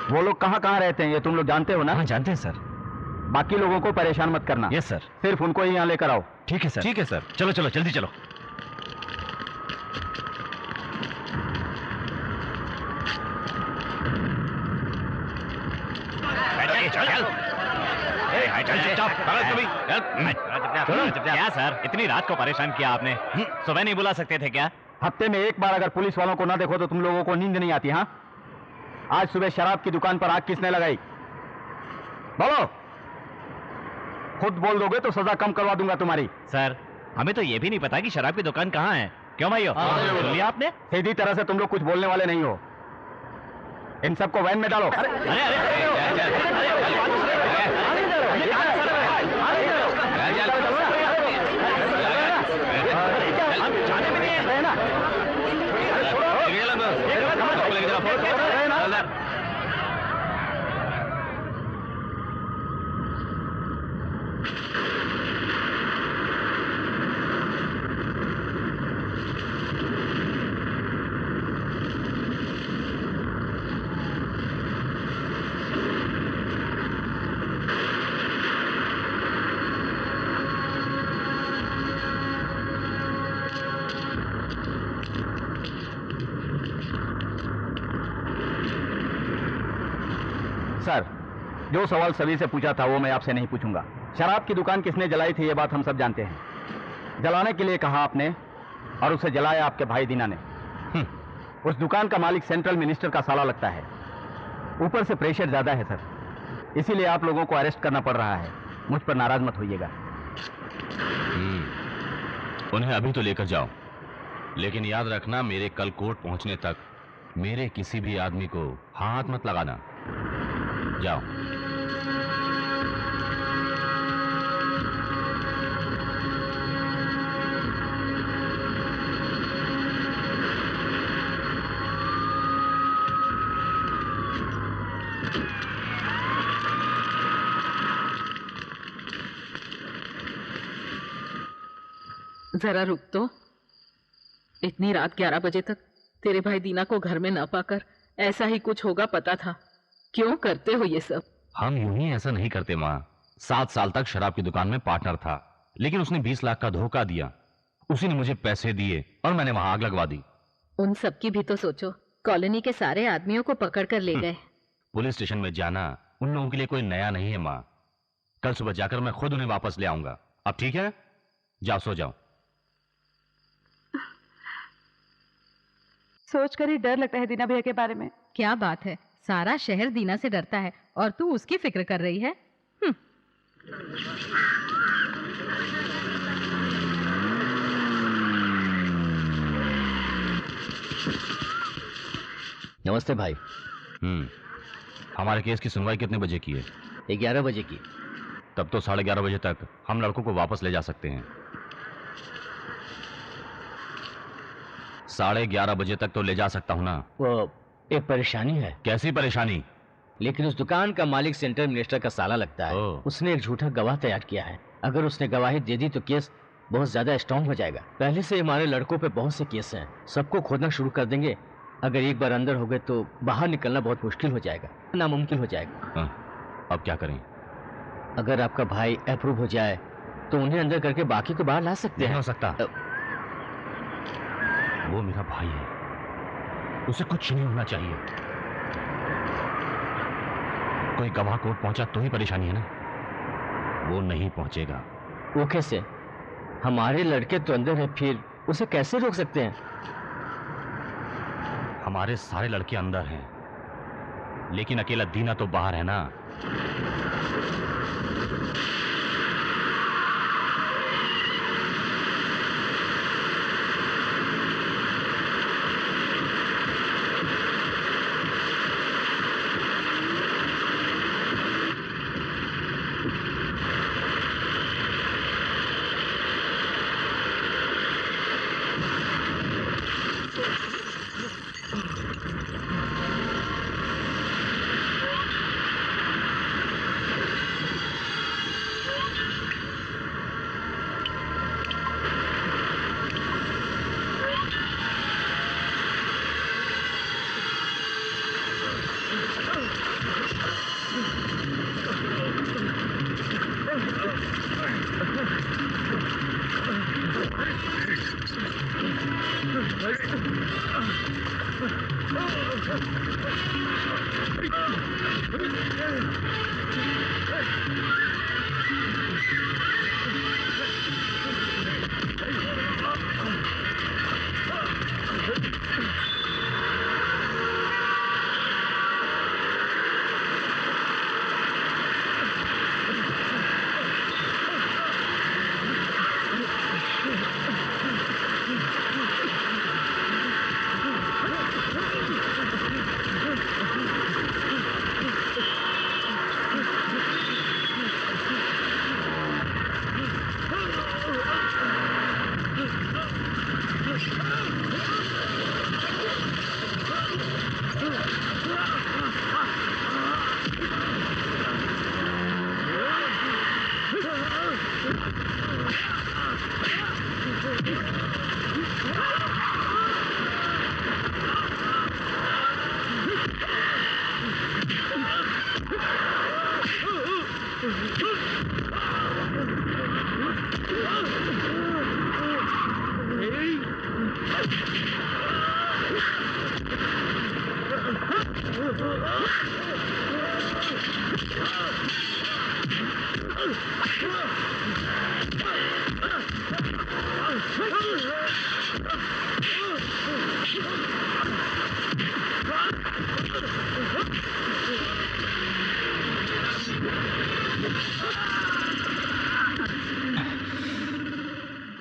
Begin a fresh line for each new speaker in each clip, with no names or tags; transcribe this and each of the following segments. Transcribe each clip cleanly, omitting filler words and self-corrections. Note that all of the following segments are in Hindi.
वो लोग कहाँ कहाँ रहते हैं ये तुम लोग जानते हो ना?
हाँ जानते हैं सर।
बाकी लोगों को परेशान मत करना।
Yes sir.
सिर्फ उनको ही यहाँ लेकर आओ।
ठीक है सर। ठीक है सर। चलो चलो जल्दी चलो। क्या सर, इतनी रात को परेशान किया आपने? सुबह नहीं बुला सकते थे क्या?
हफ्ते में एक बार अगर पुलिस वालों को ना देखो तो तुम लोगों को नींद नहीं आती? हाँ, आज सुबह शराब की दुकान पर आग किसने लगाई? बोलो। खुद बोल दोगे तो सजा कम करवा दूंगा तुम्हारी।
सर हमें तो ये भी नहीं पता कि शराब की दुकान कहाँ है। क्यों भाइयों, सुन लिया आपने?
सीधी तरह से तुम लोग कुछ बोलने वाले नहीं हो। इन सबको वैन में डालो। सर, जो सवाल सभी से पूछा था वो मैं आपसे नहीं पूछूंगा। शराब की दुकान किसने जलाई थी ये बात हम सब जानते हैं। जलाने के लिए कहा आपने और उसे जलाया आपके भाई दीना ने। उस दुकान का मालिक सेंट्रल मिनिस्टर का साला लगता है। ऊपर से प्रेशर ज्यादा है सर, इसीलिए आप लोगों को अरेस्ट करना पड़ रहा है। मुझ पर नाराज मत होइएगा।
उन्हें अभी तो लेकर जाओ, लेकिन याद रखना मेरे कल कोर्ट पहुंचने तक मेरे किसी भी आदमी को हाथ मत लगाना। जाओ।
जरा रुक तो। इतनी रात 11 बजे तक तेरे भाई दीना को घर में न पाकर ऐसा ही कुछ होगा पता था। क्यों करते हो ये सब?
हम यूं ही ऐसा नहीं करते माँ। 7 साल तक शराब की दुकान में पार्टनर था, लेकिन उसने 20 लाख का धोखा दिया। उसी ने मुझे पैसे दिए और मैंने वहां आग लगवा दी।
उन सब की भी तो सोचो। कॉलोनी के सारे आदमियों को पकड़ कर ले गए।
पुलिस स्टेशन में जाना उन लोगों के लिए कोई नया नहीं है माँ। कल सुबह जाकर मैं खुद उन्हें वापस ले आऊंगा। अब ठीक है, जाओ सो जाओ।
सोचकर ही डर लगता है दीना भैया के बारे में।
क्या बात है, सारा शहर दीना से डरता है और तू उसकी फिक्र कर रही है।
नमस्ते भाई।
हमारे केस की सुनवाई कितने बजे की है?
11 बजे की।
तब तो 11:30 बजे तक हम लड़कों को वापस ले जा सकते हैं। 11:30 बजे तक तो ले जा सकता हूं ना।
वो एक परेशानी है।
कैसी परेशानी?
लेकिन उस दुकान का मालिक सेंट्रल मिनिस्टर का साला लगता है। उसने एक झूठा गवाह तैयार किया है। अगर उसने गवाही दे दी तो केस बहुत ज्यादा स्ट्रॉन्ग हो जाएगा। पहले से हमारे लड़कों पे बहुत से केस हैं, सबको खोदना शुरू कर देंगे। अगर एक बार अंदर हो गए तो बाहर निकलना बहुत मुश्किल हो जाएगा, नामुमकिन हो जाएगा।
अब क्या करें?
अगर आपका भाई अप्रूव हो जाए तो उन्हें अंदर करके बाकी को बाहर ला सकते हैं।
नहीं हो सकता। वो मेरा भाई है, उसे कुछ नहीं होना चाहिए। कोई गवाह कोर्ट पहुंचा तो ही परेशानी है ना। वो नहीं पहुंचेगा।
वो कैसे? हमारे लड़के तो अंदर है, फिर उसे कैसे रोक सकते हैं?
हमारे सारे लड़के अंदर हैं, लेकिन अकेला दीना तो बाहर है ना।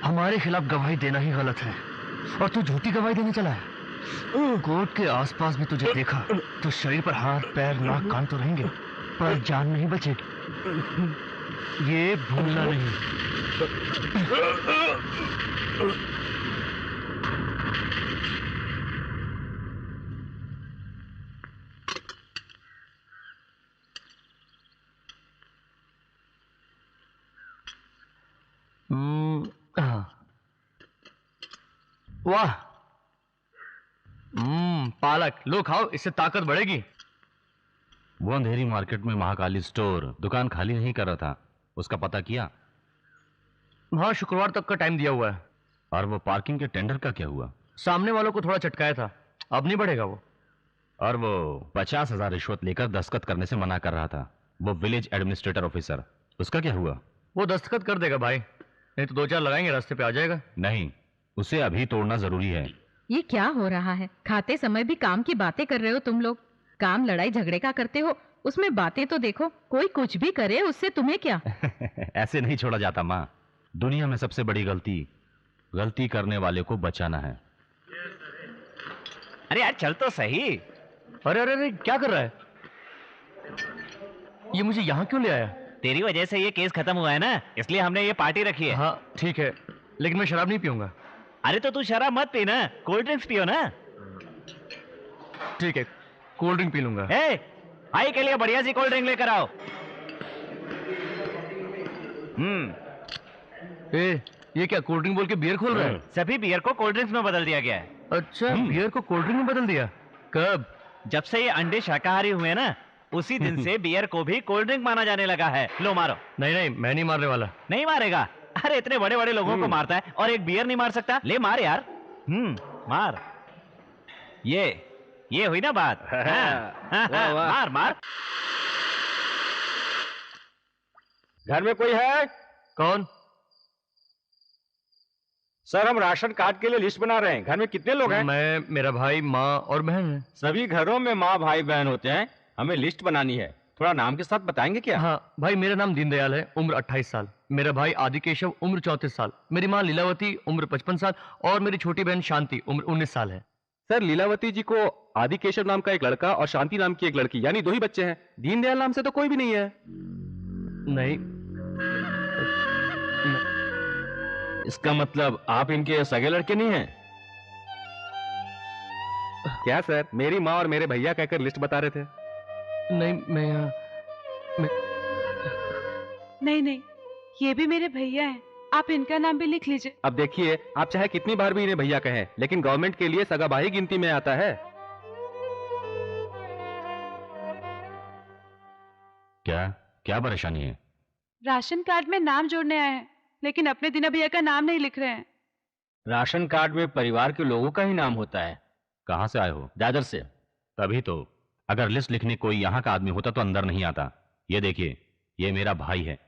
हमारे खिलाफ गवाही देना ही गलत है और तू झूठी गवाही देने चला है। कोर्ट के आसपास भी तुझे देखा तो शरीर पर हाथ, पैर, नाक, कान तो रहेंगे पर जान नहीं बचेगी। ये भूलना नहीं। वाह, पालक लो खाओ, इससे ताकत बढ़ेगी।
वो अंधेरी मार्केट में महाकाली स्टोर दुकान खाली नहीं कर रहा था, उसका पता किया?
हाँ, शुक्रवार तक का टाइम दिया हुआ है।
और वो पार्किंग के टेंडर का क्या हुआ?
सामने वालों को थोड़ा चटकाया था, अब नहीं बढ़ेगा वो।
और वो 50,000 रिश्वत लेकर दस्तखत करने से मना कर रहा था, वो विलेज एडमिनिस्ट्रेटर ऑफिसर, उसका क्या हुआ?
वो दस्तखत कर देगा भाई, नहीं तो 2-4 लगाएंगे, रास्ते पे आ जाएगा।
नहीं, उसे अभी तोड़ना जरूरी है।
ये क्या हो रहा है? खाते समय भी काम की बातें कर रहे हो तुम लोग। काम लड़ाई झगड़े का करते हो, उसमें बातें तो देखो। कोई कुछ भी करे उससे तुम्हें क्या?
ऐसे नहीं छोड़ा जाता माँ। दुनिया में सबसे बड़ी गलती करने वाले को बचाना है।
अरे यार चल तो सही।
अरे अरे अरे, क्या कर रहा है ये? मुझे यहाँ क्यों ले आया?
तेरी वजह से ये केस खत्म हुआ है ना, इसलिए हमने ये पार्टी रखी है।
हाँ ठीक है, लेकिन मैं शराब नहीं पीऊंगा।
अरे तो तू शराब मत पी ना, कोल्ड ड्रिंक्स पियो ना।
ठीक है, कोल्ड ड्रिंक पी लूंगा।
भाई के लिए बढ़िया सी कोल्ड ड्रिंक लेकर आओ।
ये क्या कोल्ड ड्रिंक बोल के बियर खोल रहा है?
सभी बियर को कोल्ड ड्रिंक्स में बदल दिया गया है।
अच्छा, बियर को कोल्ड ड्रिंक में बदल दिया? कब?
जब से ये अंडे शाकाहारी हुए ना, उसी दिन से बियर को भी कोल्ड ड्रिंक माना जाने लगा है। लो मारो।
नहीं नहीं, मैं नहीं मारने वाला।
नहीं मारेगा? अरे इतने बड़े बड़े लोगों को मारता है और एक बियर नहीं मार सकता? ले मार यार। मार। ये हुई ना बात। मार मार।
घर में कोई है?
कौन?
सर, हम राशन कार्ड के लिए लिस्ट बना रहे हैं। घर में कितने लोग हैं?
मैं, मेरा भाई, माँ और बहन है।
सभी घरों में माँ भाई बहन होते हैं, हमें लिस्ट बनानी है। थोड़ा नाम के साथ बताएंगे क्या?
हाँ भाई, मेरा नाम दीनदयाल है, उम्र 28 साल। मेरा भाई आदिकेशव, उम्र 34 साल। मेरी माँ लीलावती, उम्र 55 साल। और मेरी छोटी बहन शांति, उम्र 19 साल है।
सर, लीलावती जी को आदिकेशव नाम का एक लड़का और शांति नाम की एक लड़की, यानी 2 ही बच्चे हैं। दीनदयाल नाम से तो कोई भी नहीं है।
नहीं।
इसका मतलब आप इनके सगे लड़के नहीं हैं? क्या सर, मेरी माँ और मेरे भैया कहकर लिस्ट बता रहे थे।
नहीं, मैं
नहीं, ये भी मेरे भैया हैं, आप इनका नाम भी लिख लीजिए।
अब देखिए, आप चाहे कितनी बार भी इन्हें भैया कहें, लेकिन गवर्नमेंट के लिए सगा भाई गिनती में आता है।
क्या क्या परेशानी है?
राशन कार्ड में नाम जोड़ने आए हैं, लेकिन अपने दीना भैया का नाम नहीं लिख रहे हैं।
राशन कार्ड में परिवार के लोगों का ही नाम होता है।
कहाँ से आए हो?
दादर से।
तभी तो, अगर लिस्ट लिखने कोई यहाँ का आदमी होता तो अंदर नहीं आता। ये देखिए, ये मेरा भाई है,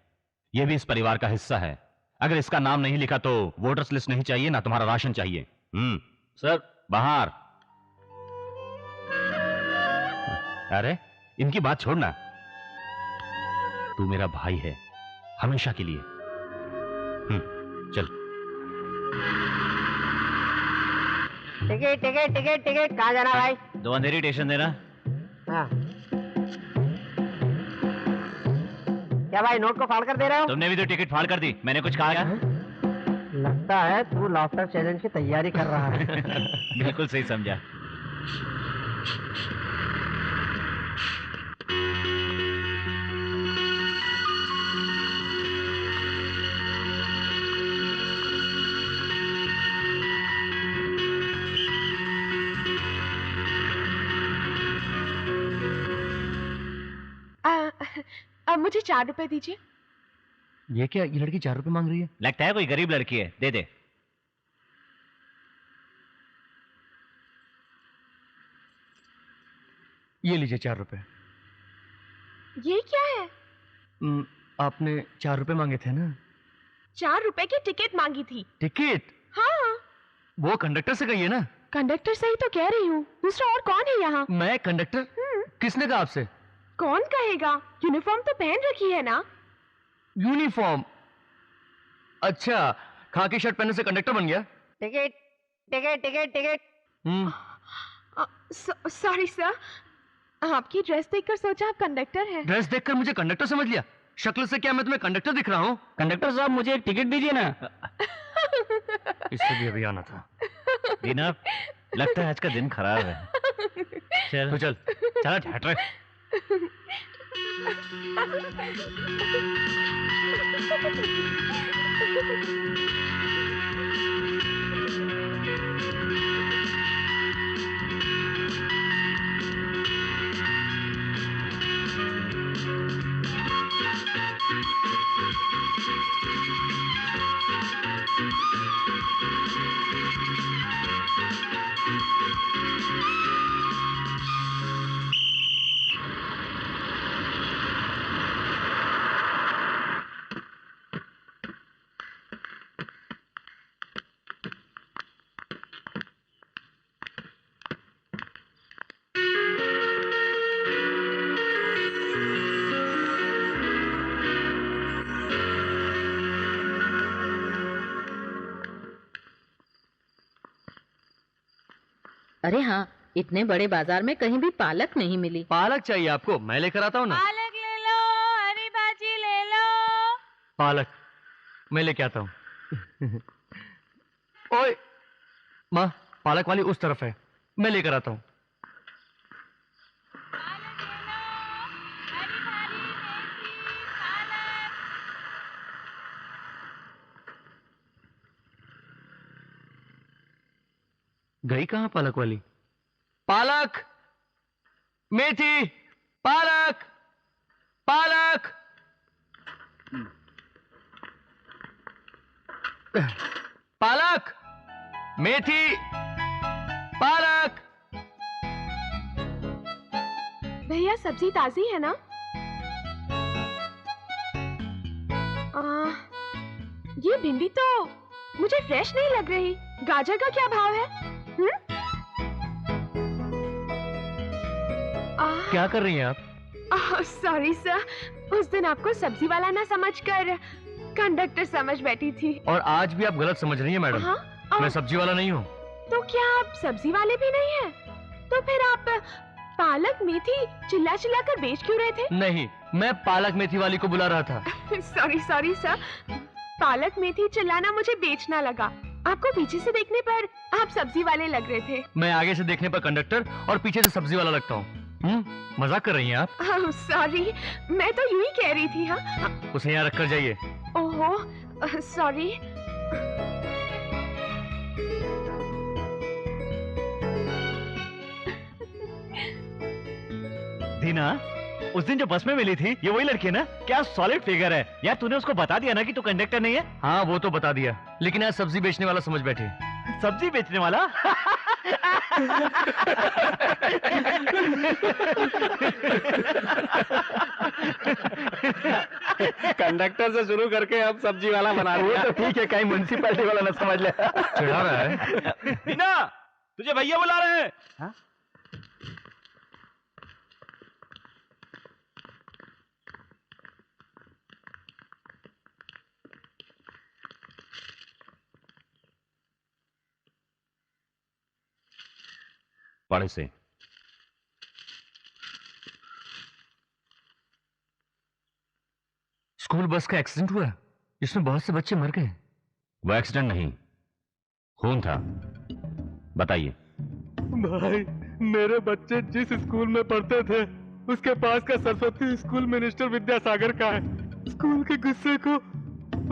ये भी इस परिवार का हिस्सा है। अगर इसका नाम नहीं लिखा तो वोटर्स लिस्ट नहीं चाहिए ना तुम्हारा राशन चाहिए।
सर
बाहर। अरे इनकी बात छोड़ना, तू मेरा भाई है हमेशा के लिए। चल।
टिकट टिकट टिकट टिकट, कहाँ जाना भाई?
2 अंधेरी स्टेशन देना।
हाँ। क्या भाई नोट को फाड़ कर दे रहे हो?
तुमने भी तो टिकट फाड़ कर दी, मैंने कुछ कहा क्या?
लगता है तू लाफ्टर चैलेंज की तैयारी कर रहा है।
बिल्कुल सही समझा।
अब मुझे 4 रुपए दीजिए।
ये क्या, ये लड़की 4 रुपए मांग रही है?
लगता है कोई गरीब लड़की है, दे दे।
ये लीजिए 4 रुपए।
ये क्या है?
आपने 4 रुपए मांगे थे ना?
4 रुपए की टिकट मांगी थी।
टिकट?
हाँ।
वो कंडक्टर से कहिए ना।
कंडक्टर से ही तो कह रही हूँ, दूसरा और कौन है यहाँ?
मैं कंडक्टर? किसने कहा आपसे?
कौन कहेगा, यूनिफॉर्म तो पहन रखी है ना।
यूनिफॉर्म? अच्छा, खाकी शर्ट पहनने से कंडक्टर बन गया?
Ticket ticket ticket ticket.
Sorry sir, आपकी ड्रेस देखकर सोचा आप कंडक्टर हैं।
ड्रेस देखकर मुझे कंडक्टर समझ लिया? शक्ल से क्या मैं तुम्हें कंडक्टर दिख रहा हूँ?
कंडक्टर साहब मुझे एक टिकट दीजिए ना।
इससे भी अभी आना था।
दीना, लगता है आज का दिन खराब है। चल
तो चल।
चला हट रहे।
अरे हाँ, इतने बड़े बाजार में कहीं भी पालक नहीं मिली।
पालक चाहिए आपको? मैं लेकर आता हूँ ना।
पालक ले लो, हरी भाजी ले लो।
पालक मैं लेके आता हूँ। ओए माँ, पालक वाली उस तरफ है, मैं लेकर आता हूँ।
पालक ले लो, हरी भाजी, मेथी, पालक।
गई कहाँ पालक वाली? पालक, मेथी, पालक, पालक। पालक, मेथी, पालक।
भैया सब्जी ताजी है ना? ये भिंडी तो मुझे फ्रेश नहीं लग रही। गाजर का क्या भाव है?
क्या कर रही हैं आप?
सॉरी सर, उस दिन आपको सब्जी वाला ना समझकर कंडक्टर समझ बैठी थी।
और आज भी आप गलत समझ रही हैं मैडम। मैं सब्जी वाला नहीं हूँ।
तो क्या आप सब्जी वाले भी नहीं हैं? तो फिर आप पालक मेथी चिल्ला चिल्ला कर बेच क्यों रहे थे?
नहीं, मैं पालक मेथी वाली को बुला रहा था।
सॉरी सॉरी सर, पालक मेथी चिल्लाना मुझे बेचना लगा। आपको पीछे से देखने पर आप सब्जी वाले लग रहे थे।
मैं आगे से देखने पर कंडक्टर और पीछे से सब्जी वाला लगता हूँ। मजाक कर रही हैं आप?
सॉरी, मैं तो यूं ही कह रही थी। हाँ,
उसे यहाँ रखकर जाइए।
ओहो, सॉरी।
दीना, उस दिन जो बस में मिली थी ये वही लड़की है ना? क्या सॉलिड फिगर है यार। तूने उसको बता दिया ना कि तू कंडक्टर नहीं है?
हाँ वो तो बता दिया, लेकिन आज सब्जी बेचने वाला समझ बैठे।
सब्जी बेचने वाला?
कंडक्टर से शुरू करके अब सब्जी वाला बना
वो
दिया।
तो ठीक है, कहीं म्युनिसिपैलिटी वाला न समझ ले।
चढ़ा रहा है।
दीना, तुझे भैया बुला रहे हैं। हाँ?
बड़े से
स्कूल बस का एक्सीडेंट हुआ जिसमें बहुत से बच्चे मर गए।
वो एक्सीडेंट नहीं, खून था। बताइए।
भाई, मेरे बच्चे जिस स्कूल में पढ़ते थे उसके पास का सरस्वती स्कूल मिनिस्टर विद्यासागर का है। स्कूल के गुस्से को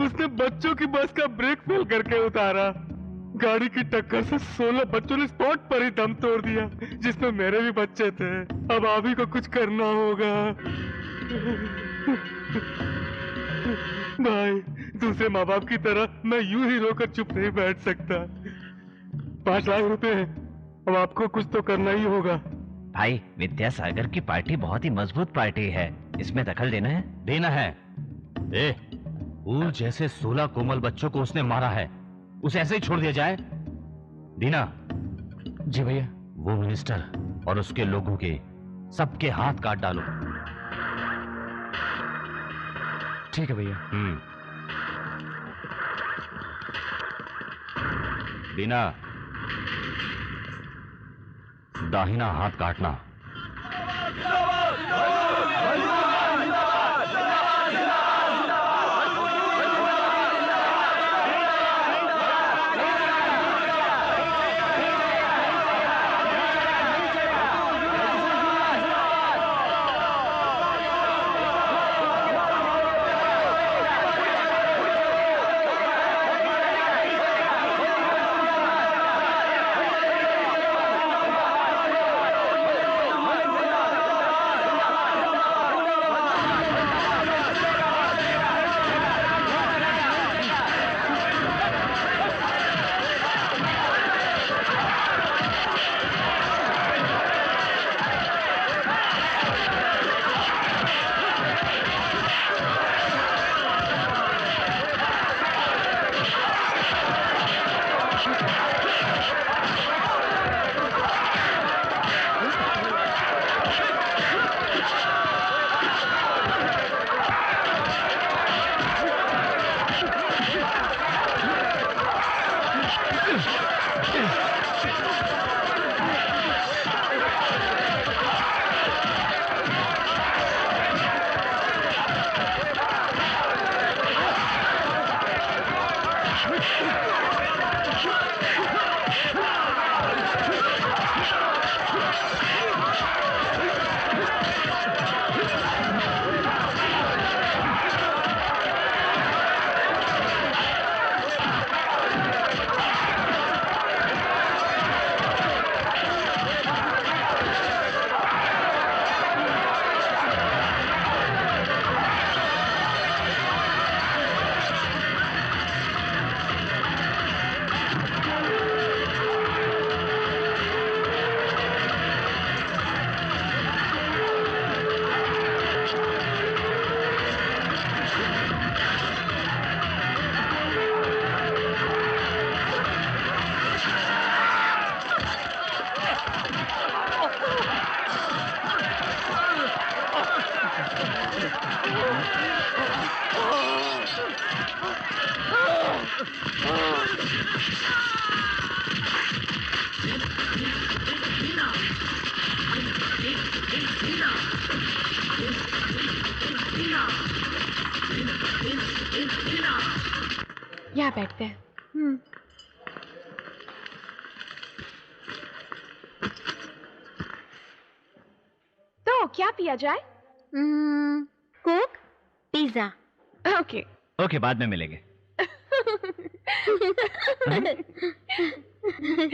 उसने बच्चों की बस का ब्रेक फेल करके उतारा। गाड़ी की टक्कर से 16 बच्चों ने स्पॉट पर ही दम तोड़ दिया, जिसमें मेरे भी बच्चे थे। अब आप ही को कुछ करना होगा भाई। दूसरे माँ बाप की तरह मैं यूं ही रोकर चुप नहीं बैठ सकता। 5 लाख रुपए हैं, अब आपको कुछ तो करना ही होगा।
भाई, विद्यासागर की पार्टी बहुत ही मजबूत पार्टी है, इसमें दखल देना है।
देना है। फूल जैसे 16 कोमल बच्चों को उसने मारा है, उसे ऐसे ही छोड़ दिया जाए? दीना।
जी भैया।
वो मिनिस्टर और उसके लोगों के सबके हाथ काट डालो।
ठीक है भैया।
दीना, दाहिना हाथ काटना।
यहाँ बैठते हैं। तो क्या पिया जाए?
Coke, pizza.
ओके।
ओके, बाद में मिलेंगे।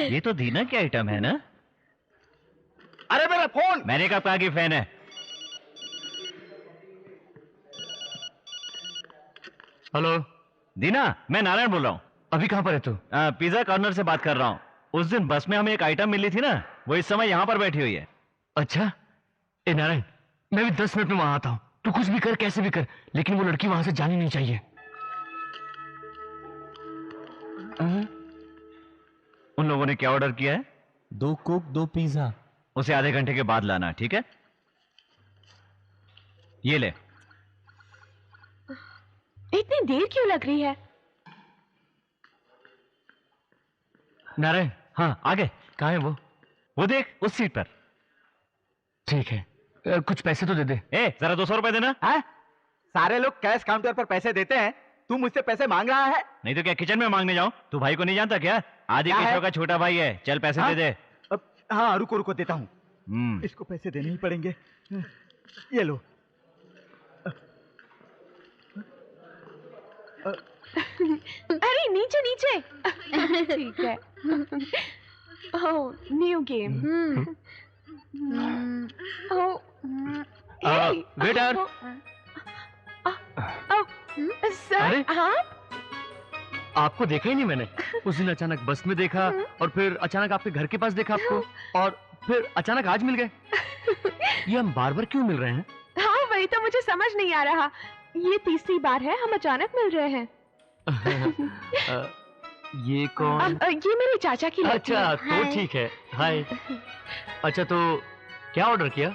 ये तो दीना की आइटम है ना?
अरे मेरा फोन!
मैंने कब कहा कि फैन है?
हेलो
दीना, मैं नारायण बोल रहा हूँ।
अभी कहाँ पर है तू?
पिज्जा कॉर्नर से बात कर रहा हूँ। उस दिन बस में हमें एक आइटम मिली थी ना, वो इस समय यहाँ पर बैठी हुई है।
अच्छा, ए नारायण, मैं भी 10 मिनट में वहां आता हूँ। तू कुछ भी कर, कैसे भी कर, लेकिन वो लड़की वहां से जानी नहीं चाहिए।
उन लोगों ने क्या ऑर्डर किया है?
2 कोक 2 पिज्जा।
उसे आधे घंटे के बाद लाना, ठीक है? ये ले।
इतनी देर क्यों लग रही है?
नारायण,
हाँ आगे।
कहाँ है वो?
वो देख, उस सीट पर।
ठीक है, कुछ पैसे तो दे दे।
जरा 200 रुपए देना।
सारे लोग कैश काउंटर पर पैसे देते हैं, तू मुझसे पैसे मांग रहा है?
नहीं तो क्या किचन में मांगने जाऊं? तू भाई को नहीं जानता क्या? आदि
क्या है?
केशव का छोटा भाई है। चल पैसे दे दे।
हाँ रुको रुको, देता हूँ। इसको पैसे देने ही पड़ेंगे। ये लो।
अरे नीचे नीचे। ठीक है। ओह, न्यू गेम।
वेटर।
सर, हाँ?
आपको देखा ही नहीं मैंने। उस दिन अचानक बस में देखा और फिर अचानक आपके घर के पास देखा आपको, और फिर अचानक आज मिल गए। ये हम बार बार क्यों मिल रहे हैं?
हाँ वही तो मुझे समझ नहीं आ रहा। ये तीसरी बार है हम अचानक मिल रहे हैं।
ये कौन?
ये मेरे चाचा की लड़की है।
अच्छा तो ठीक है। हाय। अच्छा तो क्या ऑर्डर किया?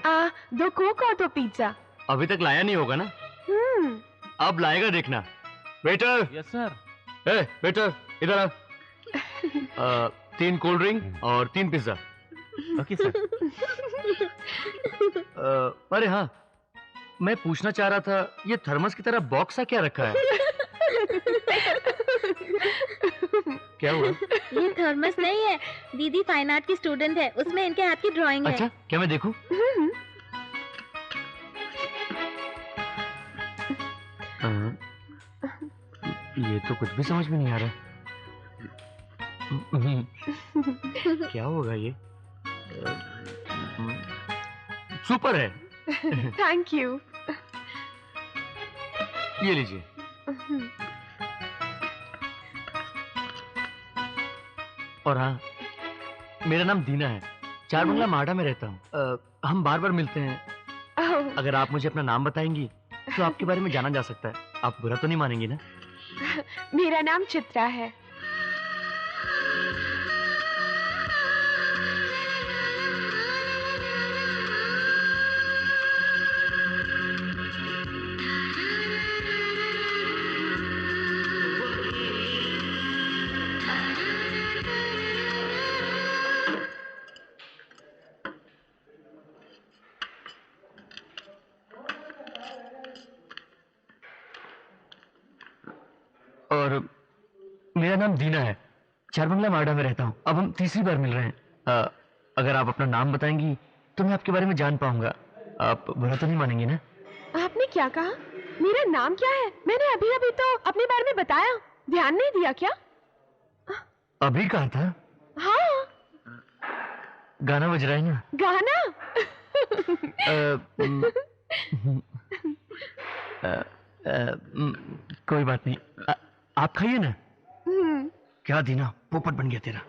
2 कोक और 2 पिज्जा।
अभी तक लाया नहीं होगा ना? अब लाएगा देखना। वेटर।
Yes sir.
वेटर इधर आ। 3 कोल्ड ड्रिंक और 3 पिज्जा।
Okay sir.
अरे हाँ, मैं पूछना चाह रहा था, ये थर्मस की तरह बॉक्स सा क्या रखा है? क्या हुआ?
ये थर्मस नहीं है, दीदी फाइन आर्ट की स्टूडेंट है, उसमें इनके हाथ की ड्राइंग है।
अच्छा, क्या मैं देखूं? ये तो कुछ भी समझ में नहीं आ रहा। क्या होगा ये? सुपर है।
Thank you.
ये लीजिए। और हाँ, मेरा नाम दीना है, 4 बंगला माडा में रहता हूँ। हम बार बार मिलते हैं। अगर आप मुझे अपना नाम बताएंगी तो आपके बारे में जाना जा सकता है। आप बुरा तो नहीं मानेंगी ना?
मेरा नाम चित्रा है।
और मेरा नाम दीना है, 4 बंगला माडा में रहता हूँ। अब हम तीसरी बार मिल रहे हैं। अगर आप अपना नाम बताएंगी तो मैं आपके बारे में जान पाऊंगा। आप बुरा तो नहीं मानेंगी ना?
आपने क्या कहा? मेरा नाम क्या है? मैंने अभी अभी तो अपने बारे में बताया, ध्यान नहीं दिया क्या?
अभी कहा था?
हाँ।
गाना बज रहा है ना?
गाना?
कोई बात नहीं। आप खाइए ना। क्या दीना, पोपट बन गया तेरा।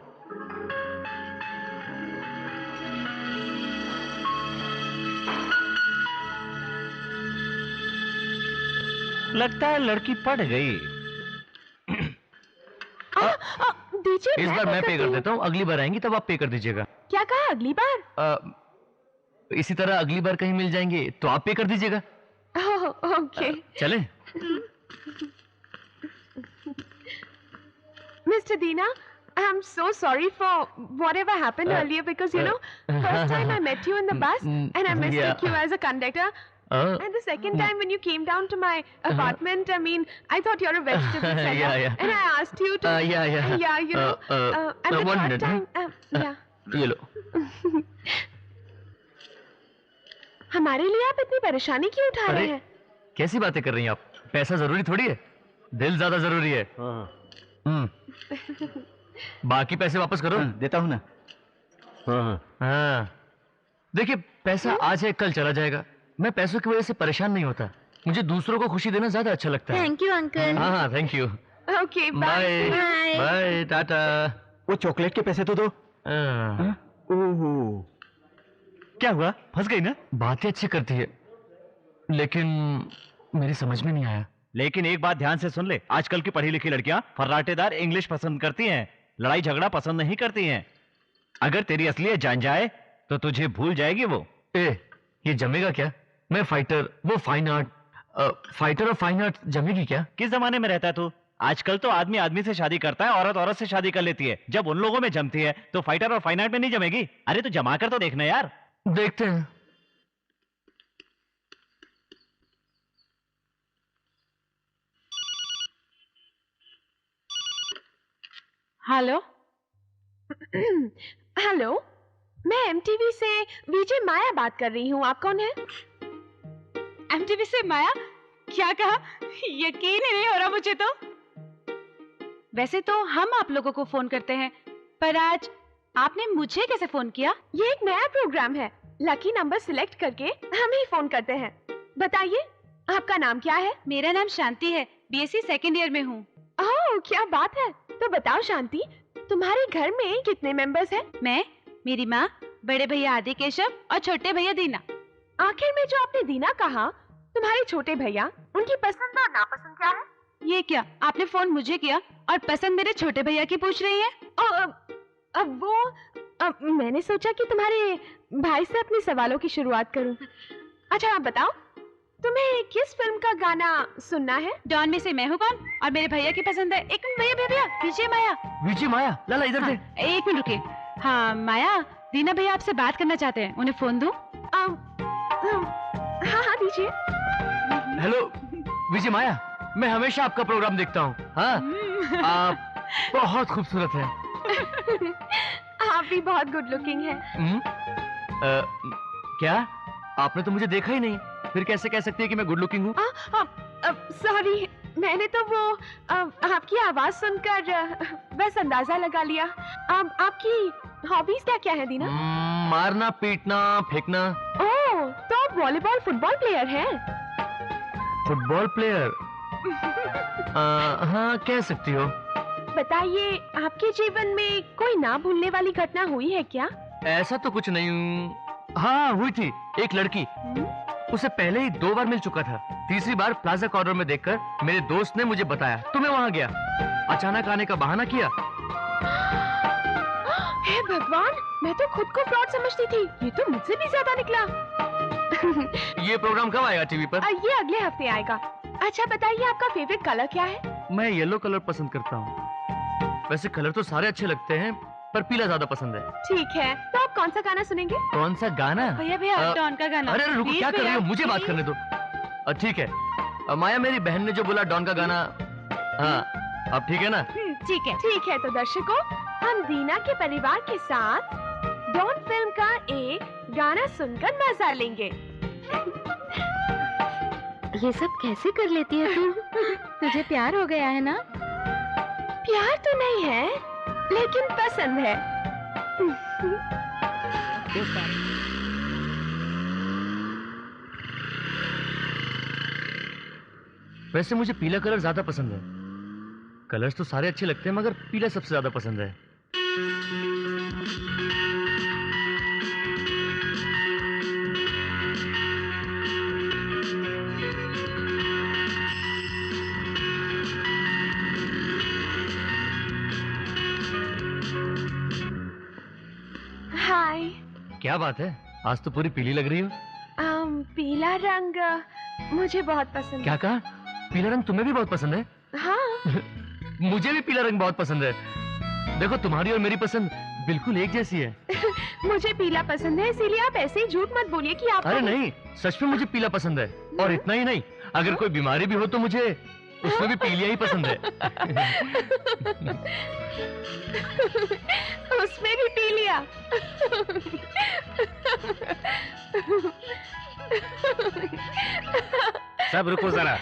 लगता है लड़की पड़ गई।
दीजिए,
इस बार मैं पे कर देता हूँ, अगली बार आएंगी तब आप पे कर दीजिएगा।
क्या कहा अगली बार?
इसी तरह अगली बार कहीं मिल जाएंगे तो आप पे कर दीजिएगा।
ओके।
चलें?
Mr. Dina, I'm so sorry for whatever happened earlier because you know, first time I met you in the bus and I mistook you as a conductor. And the second time when you came down to my apartment, I mean, I thought you're a vegetable seller. And I asked you to... Yeah, you know. And the third time... yeah.
ये लो।
हमारे लिए आप इतनी परेशानी क्यों उठा रहे हैं?
कैसी बातें कर रही हैं आप? पैसा जरूरी थोड़ी है, दिल ज्यादा जरूरी है। बाकी पैसे वापस करो।
देता हूँ ना।
हाँ। देखिए, पैसा आज है कल चला जाएगा। मैं पैसों की वजह से परेशान नहीं होता, मुझे दूसरों को खुशी देना ज्यादा अच्छा लगता है।
Thank you uncle.
हाँ thank you.
Okay
bye
bye.
Bye tata.
वो चॉकलेट के पैसे तो दो।
ओहो
क्या हुआ, फंस गई ना?
बातें अच्छी करती है लेकिन मेरी समझ में नहीं आया।
लेकिन एक बात ध्यान से सुन ले, आजकल की पढ़ी लिखी लड़कियां फर्राटेदार इंग्लिश पसंद करती हैं, लड़ाई झगड़ा पसंद नहीं करती हैं। अगर तेरी असलियत जान जाए तो तुझे भूल जाएगी वो।
ये जमेगा क्या? मैं फाइटर, वो फाइन आर्ट। फाइटर और फाइन आर्ट जमेगी क्या?
किस जमाने में रहता है तू? आजकल तो आदमी आदमी से शादी करता है, औरत औरत से शादी कर लेती है। जब उन लोगों में जमती है तो फाइटर और फाइन आर्ट में नहीं जमेगी। अरे तो जमा कर तो देखना यार।
देखते हैं।
हेलो। हेलो, मैं एमटीवी से विजय माया बात कर रही हूँ। आप कौन है?
एमटीवी से माया? क्या कहा? यकीन ही नहीं हो रहा मुझे तो। वैसे तो हम आप लोगों को फोन करते हैं, पर आज आपने मुझे कैसे फोन किया?
ये एक नया प्रोग्राम है, लकी नंबर सिलेक्ट करके हम ही फोन करते हैं। बताइए आपका नाम क्या है?
मेरा नाम शांति है, बीएससी सेकंड ईयर में हूँ।
ओह क्या बात है। तो बताओ शांति, तुम्हारे घर में कितने मेंबर्स हैं?
मैं, मेरी माँ, बड़े भैया आदि केशव और छोटे भैया दीना।
आखिर में जो आपने दीना कहा, तुम्हारे छोटे भैया, उनकी पसंद और नापसंद क्या है?
ये क्या, आपने फोन मुझे किया और पसंद मेरे छोटे भैया की पूछ रही है?
मैंने सोचा कि तुम्हारे भाई से अपने सवालों की शुरुआत करूं। अच्छा आप बताओ, तुम्हें किस फिल्म का गाना सुनना है?
डॉन में से मैं हूँ कौन और मेरे भैया की पसंद है। एक मिनट भैया, भैया विजय माया।
विजय माया, लाला इधर दे।
एक मिनट रुकिए। हाँ माया, दीना भैया आपसे बात करना चाहते हैं, उन्हें फोन दूं?
हाँ दीजिए।
हेलो विजय माया, मैं हमेशा आपका प्रोग्राम देखता हूँ। हाँ आप बहुत खूबसूरत हैं।
आप भी बहुत गुड लुकिंग हैं।
क्या? आपने तो मुझे देखा ही नहीं, फिर कैसे कह सकती है कि मैं गुड लुकिंग हूँ?
सॉरी, मैंने तो वो आपकी आवाज सुनकर बस अंदाजा लगा लिया। आपकी हॉबीज क्या क्या है दीना?
मारना, पीटना, फेंकना।
ओह, तो आप वॉलीबॉल फुटबॉल प्लेयर हैं?
Football player? हाँ कह सकती हो।
बताइए, आपके जीवन में कोई ना भूलने वाली घटना हुई है क्या?
ऐसा तो कुछ नहीं। हाँ हुई थी, एक लड़की। उसे पहले ही 2 बार मिल चुका था। तीसरी बार प्लाजा कॉर्नर में देखकर मेरे दोस्त ने मुझे बताया, तो मैं वहाँ गया। अचानक आने का बहाना किया।
हे भगवान, मैं तो खुद को फ्रॉड समझती थी, ये तो मुझसे भी ज्यादा निकला।
ये प्रोग्राम कब आएगा टीवी पर?
ये अगले हफ्ते आएगा। अच्छा बताइए, आपका फेवरेट कलर क्या है?
मैं येलो कलर पसंद करता हूँ। वैसे कलर तो सारे अच्छे लगते हैं, पर पीला ज्यादा पसंद है।
ठीक है, तो आप कौन सा गाना सुनेंगे?
कौन सा गाना?
भैया भैया डॉन का गाना।
अरे रुको, क्या कर रही हो? मुझे बात करने दो। ठीक है माया, मेरी बहन ने जो बोला डॉन का गाना। हाँ अब ठीक है ना?
ठीक है। ठीक है, तो दर्शकों, हम दीना के परिवार के साथ डॉन फिल्म का एक गाना सुनकर मजा लेंगे।
ये सब कैसे कर लेती है तू? तुझे प्यार हो गया है ना?
प्यार तो नहीं है, लेकिन पसंद है।
वैसे मुझे पीला कलर ज्यादा पसंद है। कलर्स तो सारे अच्छे लगते हैं, मगर पीला सबसे ज्यादा पसंद है।
हाय।
क्या बात है, आज तो पूरी पीली लग रही हो।
पीला रंग मुझे बहुत पसंद है।
क्या कहा? पीला रंग तुम्हें भी बहुत पसंद है?
हाँ।
मुझे भी पीला रंग बहुत पसंद है। देखो, तुम्हारी और मेरी पसंद बिल्कुल एक जैसी है।
मुझे पीला पसंद है, इसीलिए आप ऐसे ही झूठ मत बोलिए कि आप।
अरे नहीं, सच में मुझे पीला पसंद है। और इतना ही नहीं, अगर कोई बीमारी भी हो तो मुझे उसमें भी पीलिया ही पसंद है।
उसमें भी पीलिया।
सब रुको जरा।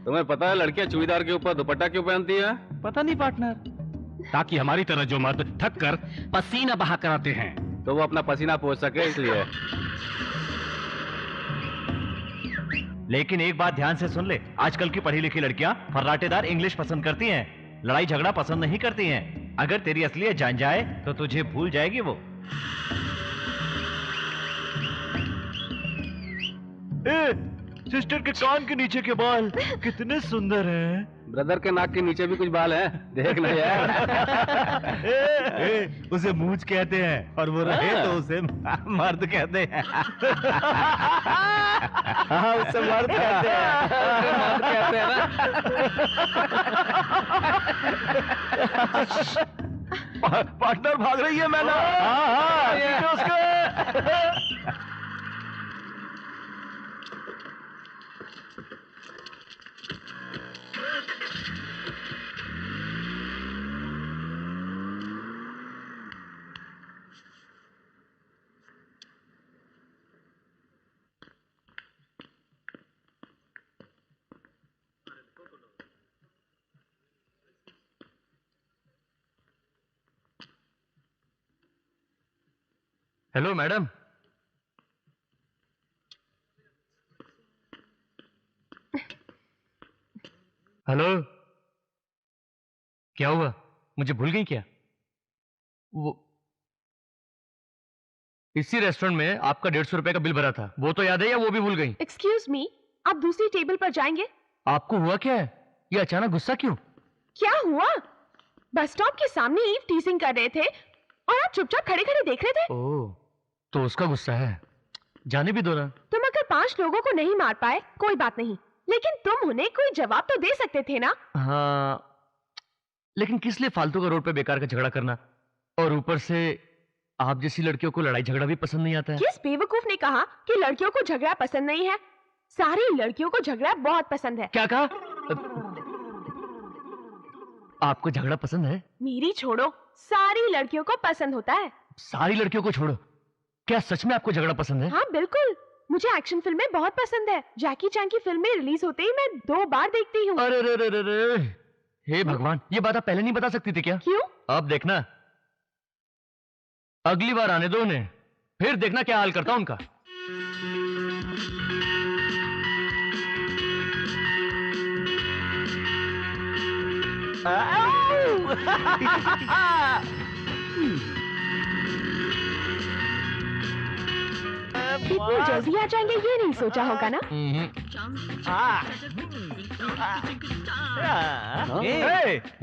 तुम्हें पता है लड़कियां चूड़ीदार के ऊपर दुपट्टा क्यों पहनती है?
पता नहीं पार्टनर। ताकि हमारी तरह जो मर्द थक कर पसीना बहा कर आते हैं,
तो वो अपना पसीना पोंछ सके इसलिए।
लेकिन एक बात ध्यान से सुन ले, आजकल की पढ़ी लिखी लड़कियां फर्राटेदार इंग्लिश पसंद करती हैं, लड़ाई झगड़ा पसंद नहीं करती हैं। अगर तेरी असलियत जान जाए तो तुझे भूल जाएगी वो। सिस्टर के कान के नीचे के बाल कितने सुंदर हैं।
ब्रदर के नाक के नीचे भी कुछ बाल हैं, देख ले यार।
उसे मूंछ कहते हैं और वो रहे तो उसे मर्द कहते हैं।
हाँ, उससे मर्द कहते हैं, मर्द कहते हैं ना।
पार्टनर भाग रही है मैना। हाँ, उसके।
Hello madam. हेलो, क्या हुआ? मुझे भूल गई क्या? वो इसी रेस्टोरेंट में आपका 150 रुपए का बिल भरा था, वो तो याद है या वो भी भूल गई?
एक्सक्यूज मी, आप दूसरी टेबल पर जाएंगे?
आपको हुआ क्या है? ये अचानक गुस्सा क्यों?
क्या हुआ? बस स्टॉप के सामने ईव टीजिंग कर रहे थे और आप चुपचाप खड़े खड़े देख रहे थे।
ओह, तो उसका गुस्सा है। जाने भी दो ना।
तुम अगर 5 लोगों को नहीं मार पाए कोई बात नहीं, लेकिन तुम उन्हें कोई जवाब तो दे सकते थे ना।
हाँ, लेकिन किस लिए फालतू का रोड पे बेकार का झगड़ा करना? और ऊपर से आप जैसी लड़कियों को लड़ाई झगड़ा भी पसंद नहीं आता है।
किस बेवकूफ ने कहा कि लड़कियों को झगड़ा पसंद नहीं है? सारी लड़कियों को झगड़ा बहुत पसंद है।
क्या कहा? आपको झगड़ा पसंद है?
मेरी छोड़ो, सारी लड़कियों को पसंद होता है।
सारी लड़कियों को छोड़ो, क्या सच में आपको झगड़ा पसंद है?
हाँ बिल्कुल, मुझे एक्शन फिल्में बहुत पसंद है। जैकी चैन की फिल्में रिलीज होते ही मैं 2 बार देखती हूँ।
अरे रे रे रे रे, हे भगवान, ये बात आप पहले नहीं बता सकती थी क्या?
क्यों?
अब देखना, अगली बार आने दो उन्हें, फिर देखना क्या हाल करता उनका।
इतनी जल्दी आ जाएंगे ये नहीं सोचा होगा ना।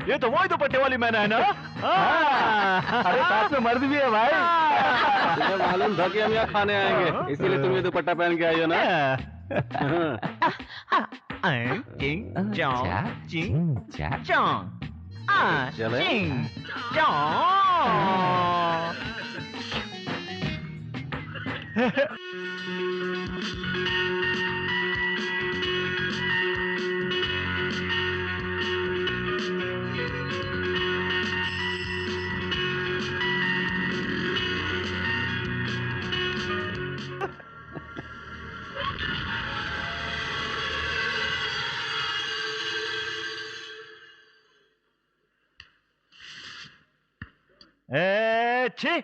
ये तो वही दुपट्टे वाली मैना है ना?
अरे साथ में मर्द भी है भाई। तुझे मालूम था कि हम यहाँ खाने आएंगे, इसीलिए तुम ये दुपट्टा पहन के आई हो ना। चले।
छी,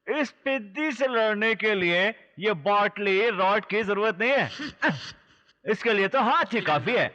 इस पिद्दी से लड़ने के लिए ये बाटली रॉड की जरूरत नहीं है। इसके लिए तो हाथ ही काफी है।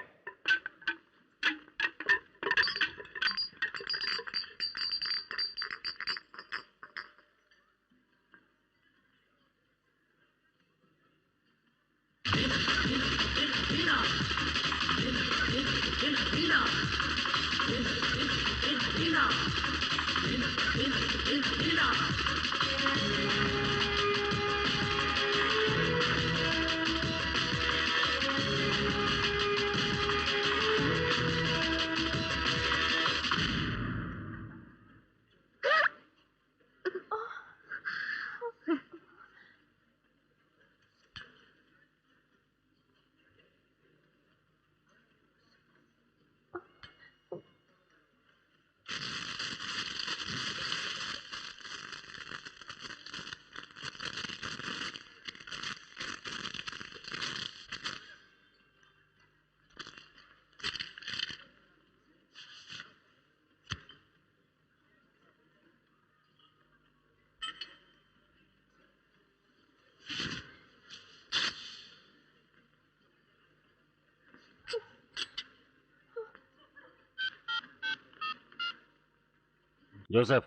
जोसेफ,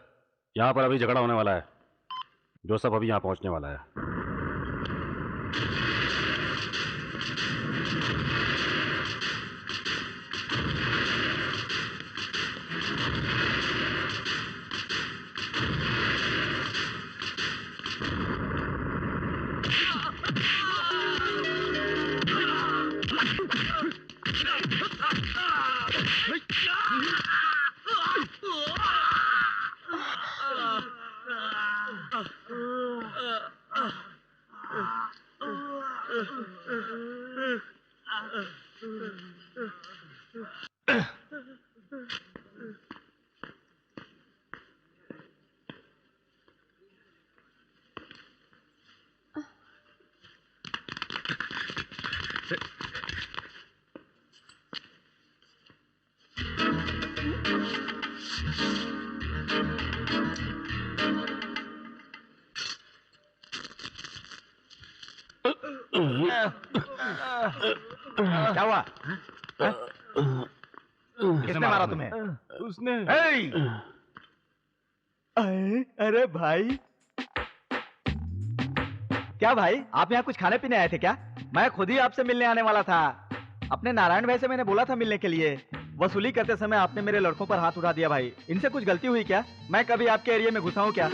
यहाँ पर अभी झगड़ा होने वाला है। जोसेफ अभी यहाँ पहुँचने वाला है।
क्या हुआ? किसने मारा तुम्हें?
उसने। अरे भाई,
क्या भाई, आप यहाँ कुछ खाने पीने आए थे क्या? मैं खुद ही आपसे मिलने आने वाला था। अपने नारायण भाई से मैंने बोला था मिलने के लिए। वसूली करते समय आपने मेरे लड़कों पर हाथ उठा दिया भाई। इनसे कुछ गलती हुई क्या? मैं कभी आपके एरिया में घुसा हूँ क्या?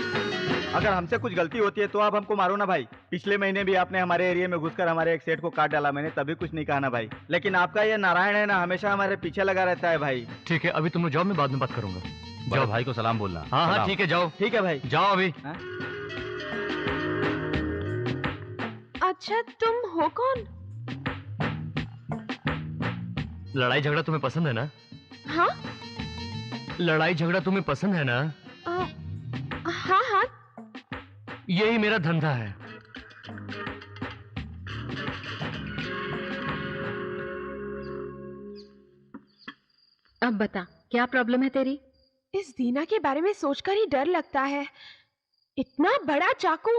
अगर हमसे कुछ गलती होती है तो आप हमको मारो ना भाई। पिछले महीने भी आपने हमारे एरिया में घुसकर हमारे एक सेठ को काट डाला, मैंने तभी कुछ नहीं कहा ना भाई। लेकिन आपका ये नारायण है ना, हमेशा हमारे पीछे लगा रहता है भाई।
ठीक है, अभी तुम लोग जाओ, मैं बाद में बात करूंगा।
जाओ भाई को सलाम बोलना।
हाँ हाँ ठीक है, जाओ।
ठीक है भाई,
जाओ अभी।
अच्छा, तुम हो कौन?
लड़ाई झगड़ा तुम्हें पसंद है ना?
हाँ
लड़ाई झगड़ा तुम्हें पसंद है ना?
हाँ हाँ।
यही मेरा धंधा है।
अब बता, क्या प्रॉब्लम है तेरी?
इस दीना के बारे में सोचकर ही डर लगता है। इतना बड़ा चाकू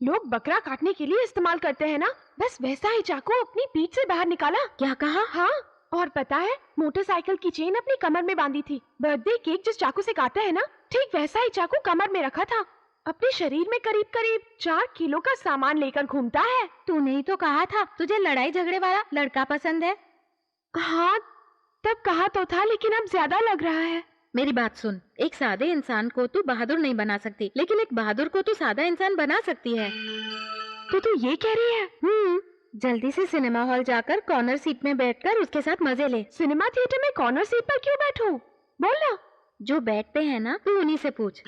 लोग बकरा काटने के लिए इस्तेमाल करते हैं ना, बस वैसा ही चाकू अपनी पीठ से बाहर निकाला।
क्या कहा?
हाँ, और पता है, मोटरसाइकिल की चेन अपनी कमर में बांधी थी। बर्थडे केक जिस चाकू से काटते हैं ना, ठीक वैसा ही चाकू कमर में रखा था। अपने शरीर में करीब करीब 4 किलो का सामान लेकर घूमता है।
तूने ही तो कहा था तुझे लड़ाई झगड़े वाला लड़का पसंद है।
हाँ, तब कहा तो था, लेकिन अब ज्यादा लग रहा है।
मेरी बात सुन, एक सादे इंसान को तू बहादुर नहीं बना सकती, लेकिन एक बहादुर को तू सादा इंसान बना सकती है।
तो तू ये कह रही है?
जल्दी से सिनेमा हॉल जाकर कॉर्नर सीट में बैठकर उसके साथ मजे ले।
सिनेमा थिएटर में कॉर्नर सीट पर क्यों बैठूं? बोल ना।
जो बैठते हैं ना, तू उन्हीं से पूछ।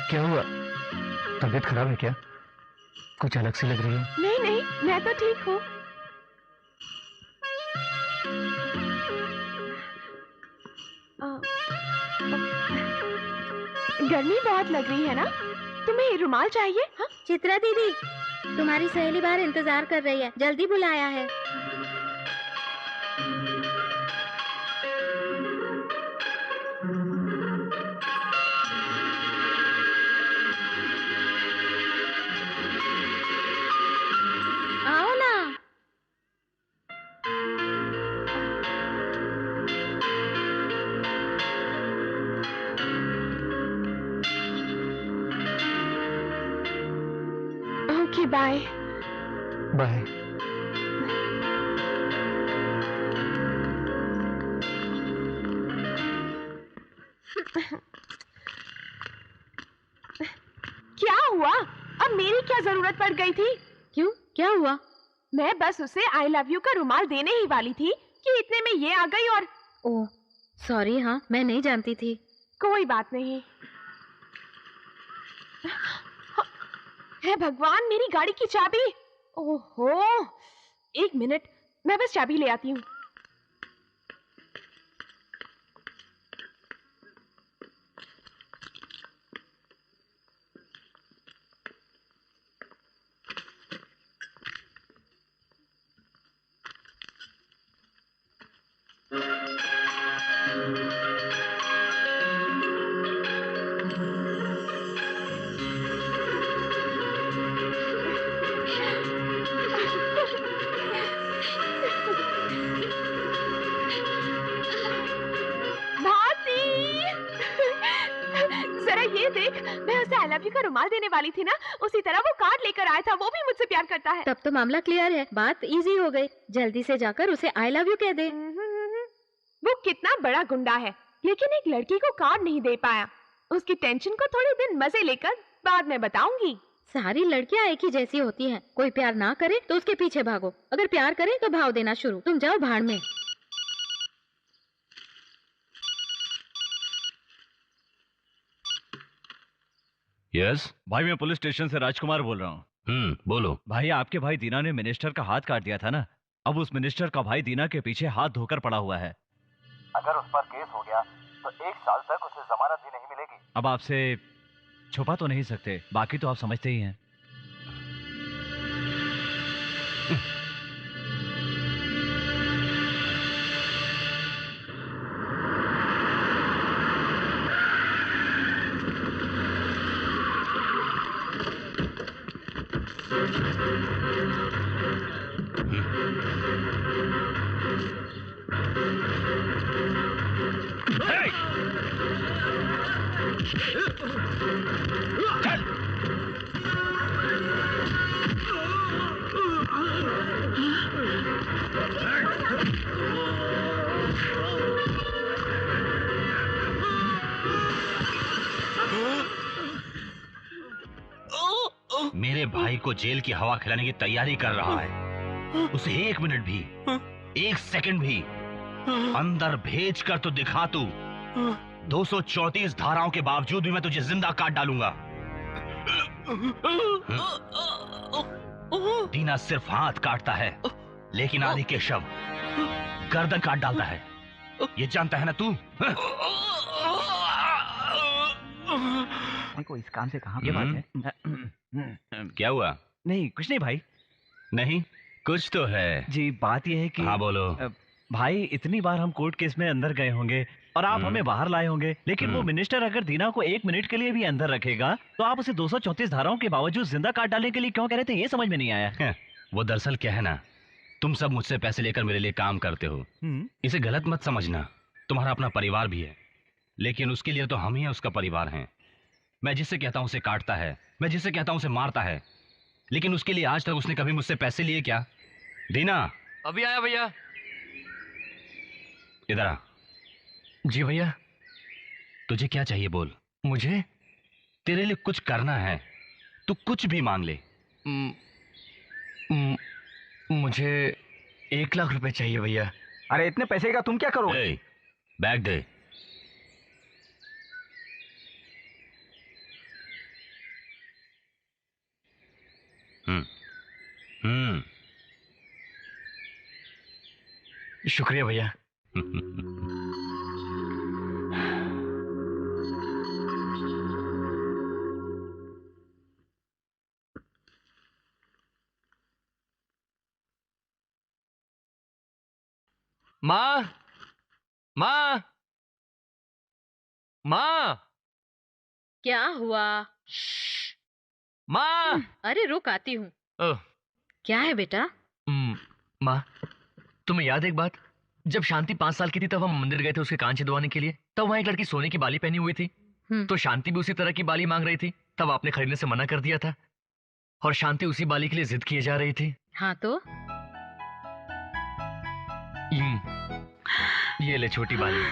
क्या हुआ? तबीयत खराब है क्या? कुछ अलग सी लग रही है।
नहीं नहीं, मैं तो ठीक हूँ। गर्मी बहुत लग रही है ना? तुम्हें रुमाल चाहिए? हाँ?
चित्रा दीदी, तुम्हारी सहेली बाहर इंतजार कर रही है, जल्दी बुलाया है। आओ ना।
Okay, bye.
बाय।
क्या हुआ? अब मेरी क्या जरूरत पड़ गई थी?
क्यों, क्या हुआ?
मैं बस उसे आई लव यू का रुमाल देने ही वाली थी कि इतने में ये आ गई और...
ओह सॉरी, हाँ मैं नहीं जानती थी।
कोई बात नहीं। हे भगवान, मेरी गाड़ी की चाबी! ओहो, एक मिनट, मैं बस चाबी ले आती हूँ। का रुमाल देने वाली थी ना, उसी तरह वो कार्ड लेकर आया था। वो भी मुझसे प्यार करता है।
तब तो मामला क्लियर है, बात इजी हो गई। जल्दी से जाकर उसे आई लव यू कह दे।
वो कितना बड़ा गुंडा है, लेकिन एक लड़की को कार्ड नहीं दे पाया। उसकी टेंशन को थोड़े दिन मजे लेकर बाद में बताऊंगी।
सारी लड़कियां एक ही जैसी होती हैं। कोई प्यार ना करे तो उसके पीछे भागो, अगर प्यार करे तो भाव देना शुरू। तुम जाओ भाड़ में।
यस
भाई, मैं पुलिस स्टेशन से राजकुमार बोल रहा हूँ।
बोलो।
भाई, आपके भाई दीना ने मिनिस्टर का हाथ काट दिया था ना, अब उस मिनिस्टर का भाई दीना के पीछे हाथ धोकर पड़ा हुआ है।
अगर उस पर केस हो गया तो 1 साल तक उसे जमानत भी नहीं मिलेगी।
अब आपसे छुपा तो नहीं सकते, बाकी तो आप समझते ही हैं।
मेरे भाई को जेल की हवा खिलाने की तैयारी कर रहा है। उसे 1 मिनट भी, 1 सेकंड भी अंदर भेज कर तो दिखा तू। 234 धाराओं के बावजूद भी मैं तुझे जिंदा काट डालूंगा। दीना सिर्फ हाथ काटता है, लेकिन आदि के शव गर्दन काट डालता है। ये जानता है ना तू?
को इस काम से कहां
ये बात है।
क्या हुआ?
नहीं, कुछ नहीं भाई।
नहीं, कुछ तो है
जी। बात यह है कि
हाँ बोलो।
भाई, इतनी बार हम कोर्ट केस में अंदर गए होंगे और आप हमें बाहर लाए होंगे, लेकिन वो मिनिस्टर अगर दीना को 1 मिनट के लिए भी अंदर रखेगा तो आप उसे 234 धाराओं के बावजूद जिंदा काट डालने के लिए क्यों कह रहे थे, ये समझ में नहीं आया।
वो दरअसल क्या है ना, तुम सब मुझसे पैसे लेकर मेरे लिए काम करते हो। इसे गलत मत समझना। तुम्हारा अपना परिवार भी है, लेकिन उसके लिए तो हम ही उसका परिवार हैं। मैं जिससे कहता हूं उसे काटता है, मैं जिससे कहता हूं उसे मारता है, लेकिन उसके लिए आज तक उसने कभी मुझसे पैसे लिए क्या? दीना,
अभी आया भैया।
इधर आ।
जी भैया।
तुझे क्या चाहिए बोल।
मुझे
तेरे लिए कुछ करना है, तू कुछ भी मांग ले।
मुझे 1 लाख रुपए चाहिए भैया।
अरे इतने पैसे का तुम क्या करोगे?
बैग दे।
शुक्रिया भैया। माँ, माँ, माँ।
क्या हुआ?
माँ।
अरे रुक, आती हूँ। क्या है बेटा?
माँ, तुम्हें याद है एक बात? जब शांति 5 साल की थी तब हम मंदिर गए थे उसके कान छिदवाने के लिए। तब वहाँ एक लड़की सोने की बाली पहनी हुई थी, तो शांति भी उसी तरह की बाली मांग रही थी। तब आपने खरीदने से मना कर दिया था और शांति उसी बाली के लिए जिद किए जा रही थी।
हाँ तो?
ये ले छोटी बाली।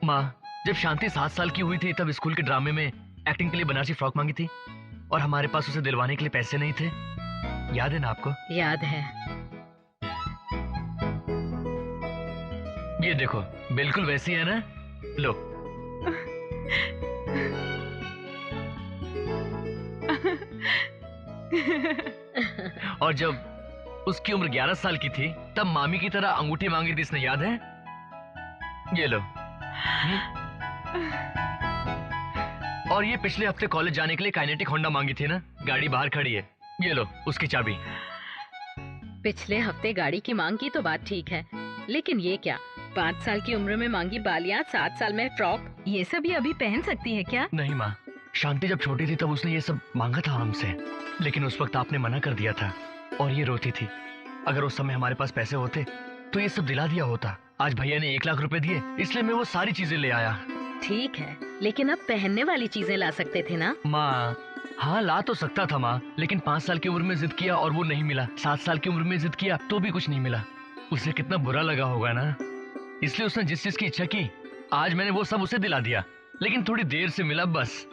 माँ, जब शांति 7 साल की हुई थी तब स्कूल के ड्रामे में एक्टिंग के लिए बनारसी फ्रॉक मांगी थी और हमारे पास उसे दिलवाने के लिए पैसे नहीं थे। याद है ना आपको?
याद है।
ये देखो, बिल्कुल वैसी है ना? लो। और जब उसकी उम्र 11 साल की थी तब मामी की तरह अंगूठी मांगी थी, इसने याद है? ये लो। और ये पिछले हफ्ते कॉलेज जाने के लिए काइनेटिक होंडा मांगी थी ना, गाड़ी बाहर खड़ी है, ये लो उसकी चाबी।
पिछले हफ्ते गाड़ी की मांग की तो बात ठीक है, लेकिन ये क्या, 5 साल की उम्र में मांगी बालियां, 7 साल में फ्रॉक,
ये सब ये अभी पहन सकती है क्या?
नहीं माँ, शांति जब छोटी थी तब उसने ये सब मांगा था हमसे, लेकिन उस वक्त आपने मना कर दिया था और ये रोती थी। अगर उस समय हमारे पास पैसे होते तो ये सब दिला दिया होता। आज भैया ने 1 लाख रुपए दिए, इसलिए मैं वो सारी चीजें ले आया।
ठीक है, लेकिन अब पहनने वाली चीजें ला सकते थे ना?
माँ, हाँ ला तो सकता था माँ, लेकिन 5 साल की उम्र में जिद किया और वो नहीं मिला। 7 साल की उम्र में जिद किया तो भी कुछ नहीं मिला। उसे कितना बुरा लगा होगा ना, इसलिए उसने जिस चीज की इच्छा की आज मैंने वो सब उसे दिला दिया, लेकिन थोड़ी देर से मिला बस।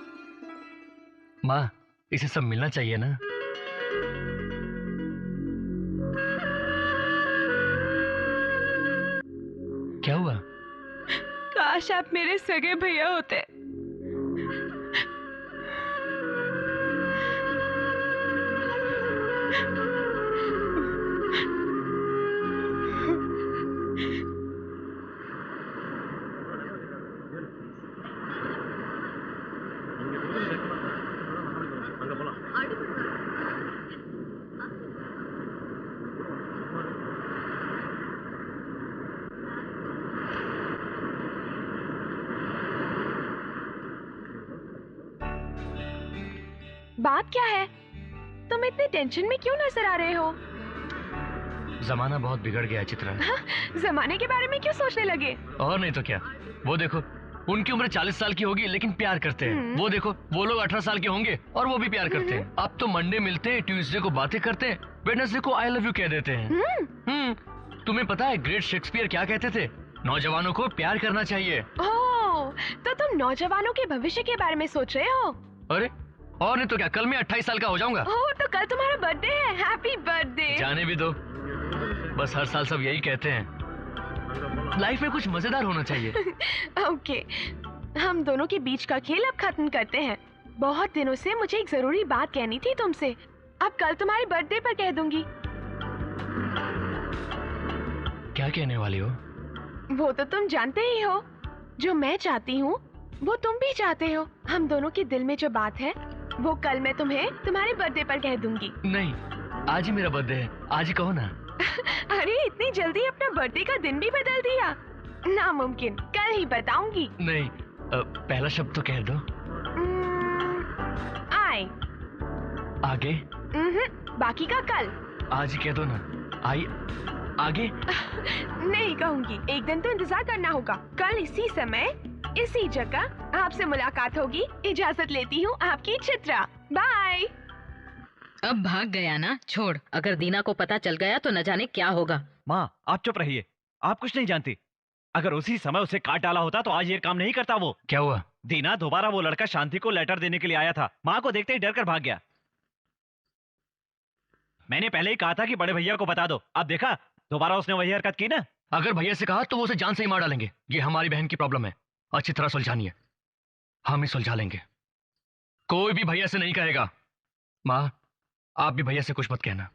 माँ, इसे सब मिलना चाहिए ना। क्या हुआ?
काश आप मेरे सगे भैया होते। बात क्या है? तुम इतने टेंशन में क्यों नजर आ रहे हो?
जमाना बहुत बिगड़ गया चित्रा।
जमाने के बारे में क्यों सोचने लगे?
और नहीं तो क्या, वो देखो उनकी उम्र 40 साल की होगी लेकिन प्यार करते हैं। वो देखो वो लोग 18 साल के होंगे और वो भी प्यार करते हैं। अब तो मंडे मिलते हैं, ट्यूसडे को बातें करते हैं, वेडनेसडे को आई लव यू कह देते हैं। तुम्हें पता है ग्रेट शेक्सपियर क्या कहते थे? नौजवानों को प्यार करना चाहिए।
ओह, तो तुम नौजवानों के भविष्य के बारे में सोच रहे हो?
अरे और नहीं तो क्या, कल मैं 28 साल का हो जाऊंगा।
ओह, तो कल तुम्हारा बर्थडे है। Happy birthday.
जाने भी दो, बस हर साल सब यही कहते हैं। लाइफ में कुछ मजेदार होना चाहिए।
ओके, हम दोनों के बीच का खेल अब खत्म करते हैं। बहुत दिनों से मुझे एक जरूरी बात कहनी थी तुमसे। अब कल तुम्हारे बर्थडे पर कह दूंगी।
क्या कहने वाली हो?
वो तो तुम जानते ही हो, जो मैं चाहती हूँ वो तुम भी चाहते हो। हम दोनों के दिल में जो बात है वो कल मैं तुम्हें तुम्हारे बर्थडे पर कह दूंगी।
नहीं, आज ही मेरा बर्थडे है, आज ही कहो ना।
अरे इतनी जल्दी अपना बर्थडे का दिन भी बदल दिया? नामुमकिन, कल ही बताऊंगी।
नहीं, पहला शब्द तो कह दो।
आई।
आगे?
बाकी का कल।
आज ही कह दो ना। आई आगे?
नहीं कहूंगी, एक दिन तो इंतजार करना होगा। कल इसी समय इसी जगह आपसे मुलाकात होगी। इजाजत लेती हूँ, आपकी चित्रा। बाय।
अब भाग गया ना, छोड़। अगर दीना को पता चल गया तो न जाने क्या होगा।
माँ आप चुप रहिए, आप कुछ नहीं जानती। अगर उसी समय उसे काट डाला होता तो आज ये काम नहीं करता वो।
क्या हुआ?
दीना दोबारा वो लड़का शांति को लेटर देने के लिए आया था, माँ को देखते ही डर कर भाग गया। मैंने पहले ही कहा था कि बड़े भैया को बता दो, अब देखा दोबारा उसने वही हरकत की ना।
अगर भैया से कहा तो वो उसे जान से ही मार डालेंगे। ये हमारी बहन की प्रॉब्लम है, अच्छी तरह सुलझानी है। हम ही सुलझा लेंगे, कोई भी भैया से नहीं कहेगा। माँ आप भी भैया से कुछ मत कहना।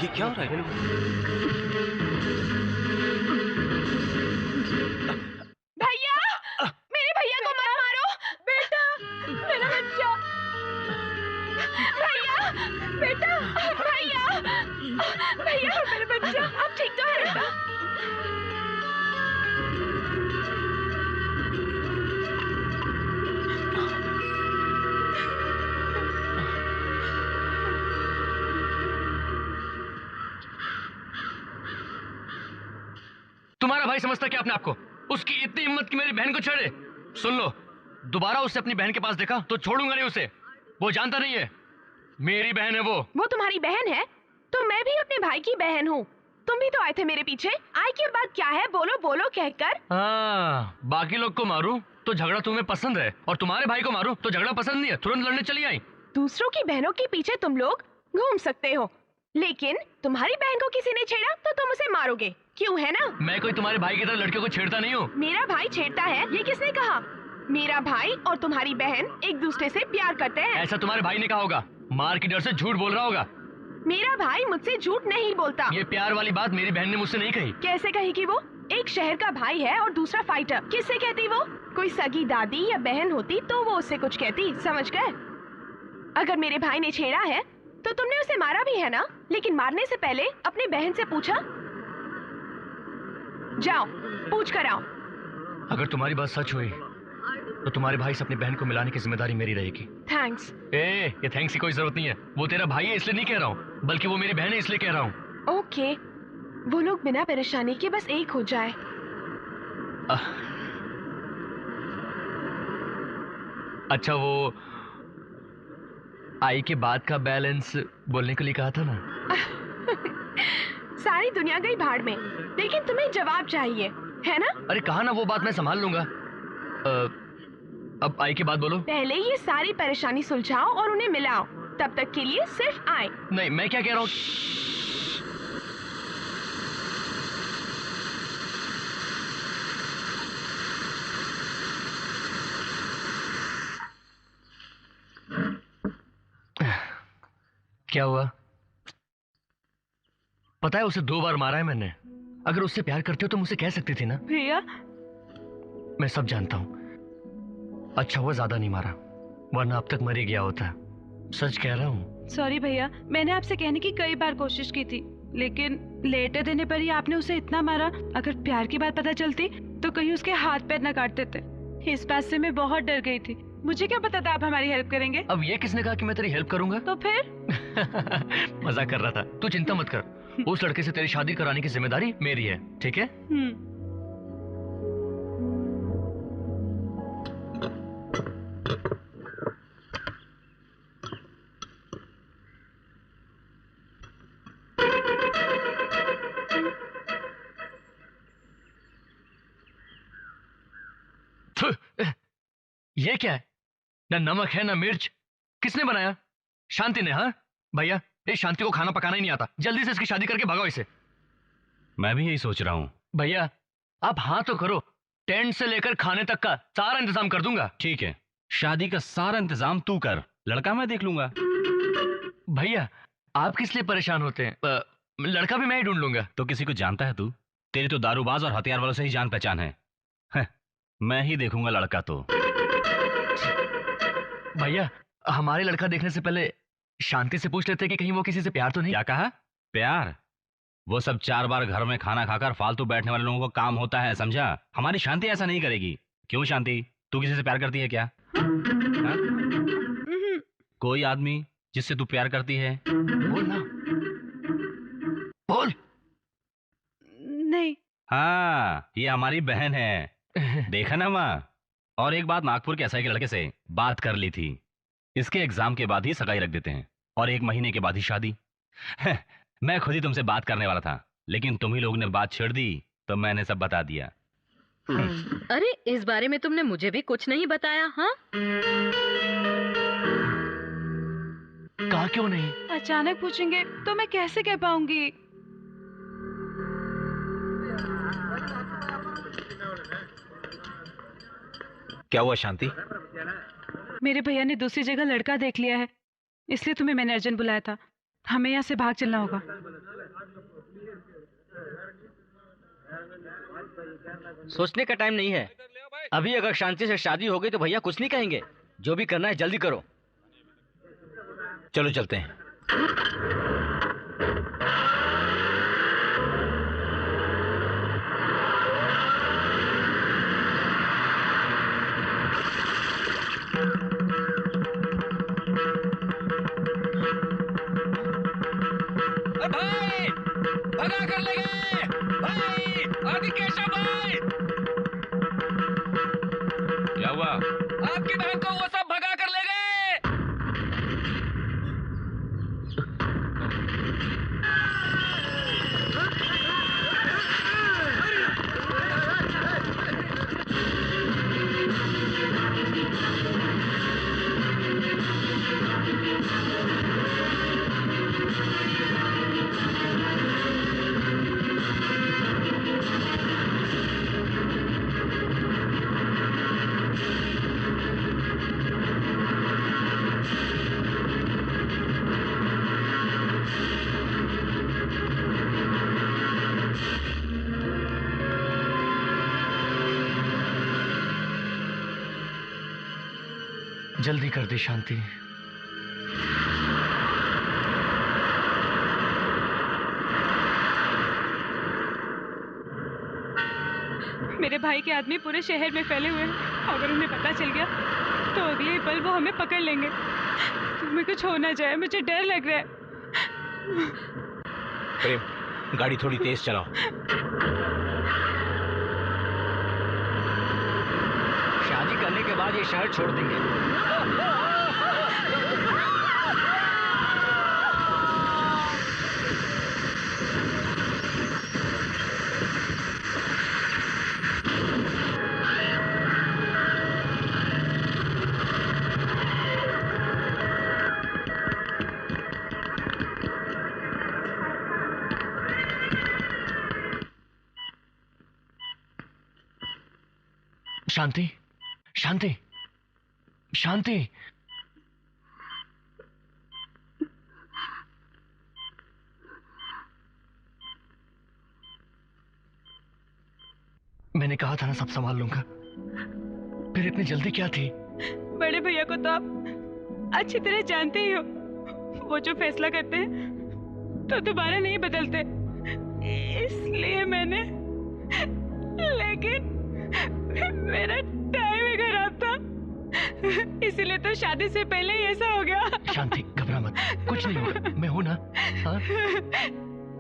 ये क्या हो रहा है?
भैया, मेरे भैया को मत मारो। बेटा, मेरा बच्चा। भैया, बेटा, भैया, भैया, मेरा बच्चा। अब ठीक तो है बेटा?
तुम
तुम्हारा भाई समझता क्या अपने आप को? उसकी इतनी हिम्मत कि मेरी बहन को छेड़े। सुन लो, दोबारा उससे अपनी बहन के पास देखा तो छोड़ूंगा नहीं उसे। वो जानता नहीं है मेरी बहन है वो
तुम्हारी बहन है तो मैं भी अपने भाई की बहन हूँ। तुम भी तो आए थे मेरे पीछे। आए की बात क्या है? बोलो बोलो कहकर।
हाँ, बाकी लोग को मारूं तो झगड़ा तुम्हें पसंद है और तुम्हारे भाई को मारूं तो झगड़ा पसंद नहीं है। तुरंत लड़ने चली आई।
दूसरों की बहनों के पीछे तुम लोग घूम सकते हो, लेकिन तुम्हारी बहन को किसी ने छेड़ा तो तुम उसे मारोगे, क्यों? है ना?
मैं कोई तुम्हारे भाई की तरह लड़कियों को छेड़ता नहीं हूँ।
मेरा भाई छेड़ता है, ये किसने कहा? मेरा भाई और तुम्हारी बहन एक दूसरे से प्यार करते हैं।
ऐसा तुम्हारे भाई ने कहा होगा, मार के डर से झूठ बोल रहा होगा।
मेरा भाई मुझसे झूठ नहीं बोलता।
ये प्यार वाली बात मेरी बहन ने मुझसे नहीं कही।
कैसे कहेगी वो? एक शहर का भाई है और दूसरा फाइटर। किससे कहती वो? कोई सगी दादी या बहन होती तो वो उससे कुछ कहती, समझ गए? अगर मेरे भाई ने छेड़ा है तो तुमने उसे मारा भी है ना? लेकिन मारने से पहले अपनी बहन से पूछा? जाओ पूछ कर आओ।
अगर तुम्हारी बात सच हुई तो तुम्हारे भाई से अपनी बहन को मिलाने की जिम्मेदारी मेरी रहेगी।
थैंक्स।
ये थैंक्स की कोई जरूरत नहीं है। वो तेरा भाई है इसलिए नहीं कह रहा हूँ, बल्कि वो मेरी बहन है इसलिए कह रहा हूँ।
ओके, वो लोग बिना परेशानी के बस एक हो जाए।
अच्छा, वो आई के बाद का बैलेंस बोलने के लिए कहा था ना?
सारी दुनिया गई भाड़ में, लेकिन तुम्हें जवाब चाहिए, है ना?
अरे कहा ना, वो बात मैं संभाल लूंगा। अब आई के बाद बोलो।
पहले ये सारी परेशानी सुलझाओ और उन्हें मिलाओ। तब तक के लिए सिर्फ आए।
नहीं, मैं क्या कह रहा हूँ। क्या हुआ? पता है उसे 2 बार मारा है मैंने। अगर उससे प्यार करते हो तो मुझसे कह सकती थी ना।
भैया,
मैं सब जानता हूँ। अच्छा हुआ ज्यादा नहीं मारा, वरना अब तक मर ही गया होता। सच कह रहा हूँ।
सॉरी भैया, मैंने आपसे कहने की कई बार कोशिश की थी, लेकिन लेटे देने पर ही आपने उसे इतना मारा। अगर प्यार की बात पता चलती तो कहीं उसके हाथ पैर न काट देते। इस बात से मैं बहुत डर गई थी। मुझे क्या पता था आप हमारी हेल्प करेंगे।
अब ये किसने कहा कि मैं तेरी हेल्प करूंगा?
तो फिर?
मजाक कर रहा था। तू चिंता मत कर, उस लड़के से तेरी शादी कराने की जिम्मेदारी मेरी है, ठीक है? ये क्या है? ना नमक है ना मिर्च। किसने बनाया? शांति ने। हाँ भैया, इस शांति को खाना पकाना ही नहीं आता। जल्दी से इसकी शादी करके भगाओ इसे।
मैं भी यही सोच रहा हूँ।
भैया आप हाँ तो करो, टेंट से लेकर खाने तक का सारा इंतजाम कर दूंगा।
ठीक है, शादी का सारा इंतजाम तू कर, लड़का मैं देख लूंगा।
भैया आप किस लिए परेशान होते हैं? लड़का भी मैं ही ढूंढ लूंगा।
तो किसी को जानता है तू? तेरी तो दारूबाज और हथियार वालों से ही जान पहचान है। मैं ही देखूंगा लड़का तो।
भैया हमारे लड़का देखने से पहले शांति से पूछ लेते कि कहीं वो किसी से प्यार तो नहीं।
क्या कहा? प्यार? वो सब 4 बार घर में खाना खाकर फालतू बैठने वाले लोगों को काम होता है, समझा? हमारी शांति ऐसा नहीं करेगी। क्यों शांति, तू किसी से प्यार करती है क्या? कोई आदमी जिससे तू प्यार करती है?
बोल ना, बोल।
नहीं।
हाँ, ये हमारी बहन है। देखा ना माँ। और एक बात, नागपुर के एसआई के लड़के से बात कर ली थी। इसके एग्जाम के बाद ही सगाई रख देते हैं और 1 महीने के बाद ही शादी। मैं खुद ही तुमसे बात करने वाला था, लेकिन तुम ही लोग ने बात छेड़ दी तो मैंने सब बता दिया।
अरे इस बारे में तुमने मुझे भी कुछ नहीं बताया। हाँ,
कहा क्यों नहीं?
अचानक पूछेंगे तो मैं कैसे कह पाऊंगी?
क्या हुआ शांति?
मेरे भैया ने दूसरी जगह लड़का देख लिया है, इसलिए तुम्हें मैंने अर्जेंट बुलाया था। हमें यहाँ से भाग चलना होगा।
सोचने का टाइम नहीं है अभी। अगर शांति से शादी हो गई तो भैया कुछ नहीं कहेंगे। जो भी करना है जल्दी करो।
चलो चलते हैं।
भाई भगा कर ले गए भाई। आदि कैसा
जल्दी कर दी शांति।
मेरे भाई के आदमी पूरे शहर में फैले हुए हैं। अगर उन्हें पता चल गया तो अगले ही पल वो हमें पकड़ लेंगे। तुम्हें कुछ हो ना जाए, मुझे डर लग रहा है।
प्रेम, गाड़ी थोड़ी तेज चलाओ।
शादी करने के बाद ये शहर छोड़ देंगे।
शांति, शांति, शांति। मैंने कहा था ना सब संभाल लूंगा। फिर इतनी जल्दी क्या थी?
बड़े भैया को तो आप अच्छी तरह जानते ही हो। वो जो फैसला करते हैं तो दोबारा नहीं बदलते। इसलिए मैंने, लेकिन मेरा टाइम ही खराब था, इसीलिए तो शादी से पहले ही ऐसा हो गया।
शांति, घबरा मत, कुछ नहीं होगा, मैं हूं ना। हाँ?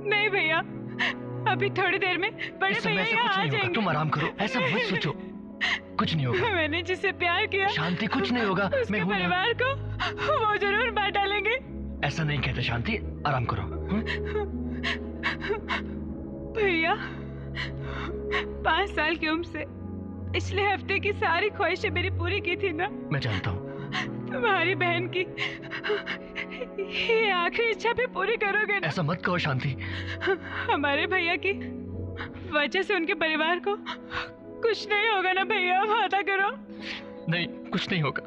नहीं भैया, अभी थोड़ी देर में बड़े भैया यहाँ आ जाएंगे।
तुम आराम करो, ऐसा मत सोचो, कुछ नहीं होगा।
मैंने जिससे प्यार किया,
शांति कुछ नहीं होगा, मैं हूं ना।
परिवार को वो जरूर बांट डालेंगे।
ऐसा नहीं कहते शांति, आराम करो।
भैया 5 साल की उम्र से पिछले हफ्ते की सारी ख्वाहिशें मेरी पूरी की थी ना।
मैं जानता हूँ।
तुम्हारी बहन की ये आखिरी इच्छा भी पूरी करोगे ना?
ऐसा मत कहो शांति।
हमारे भैया की वजह से उनके परिवार को कुछ नहीं होगा ना भैया, वादा करो।
नहीं, कुछ नहीं होगा।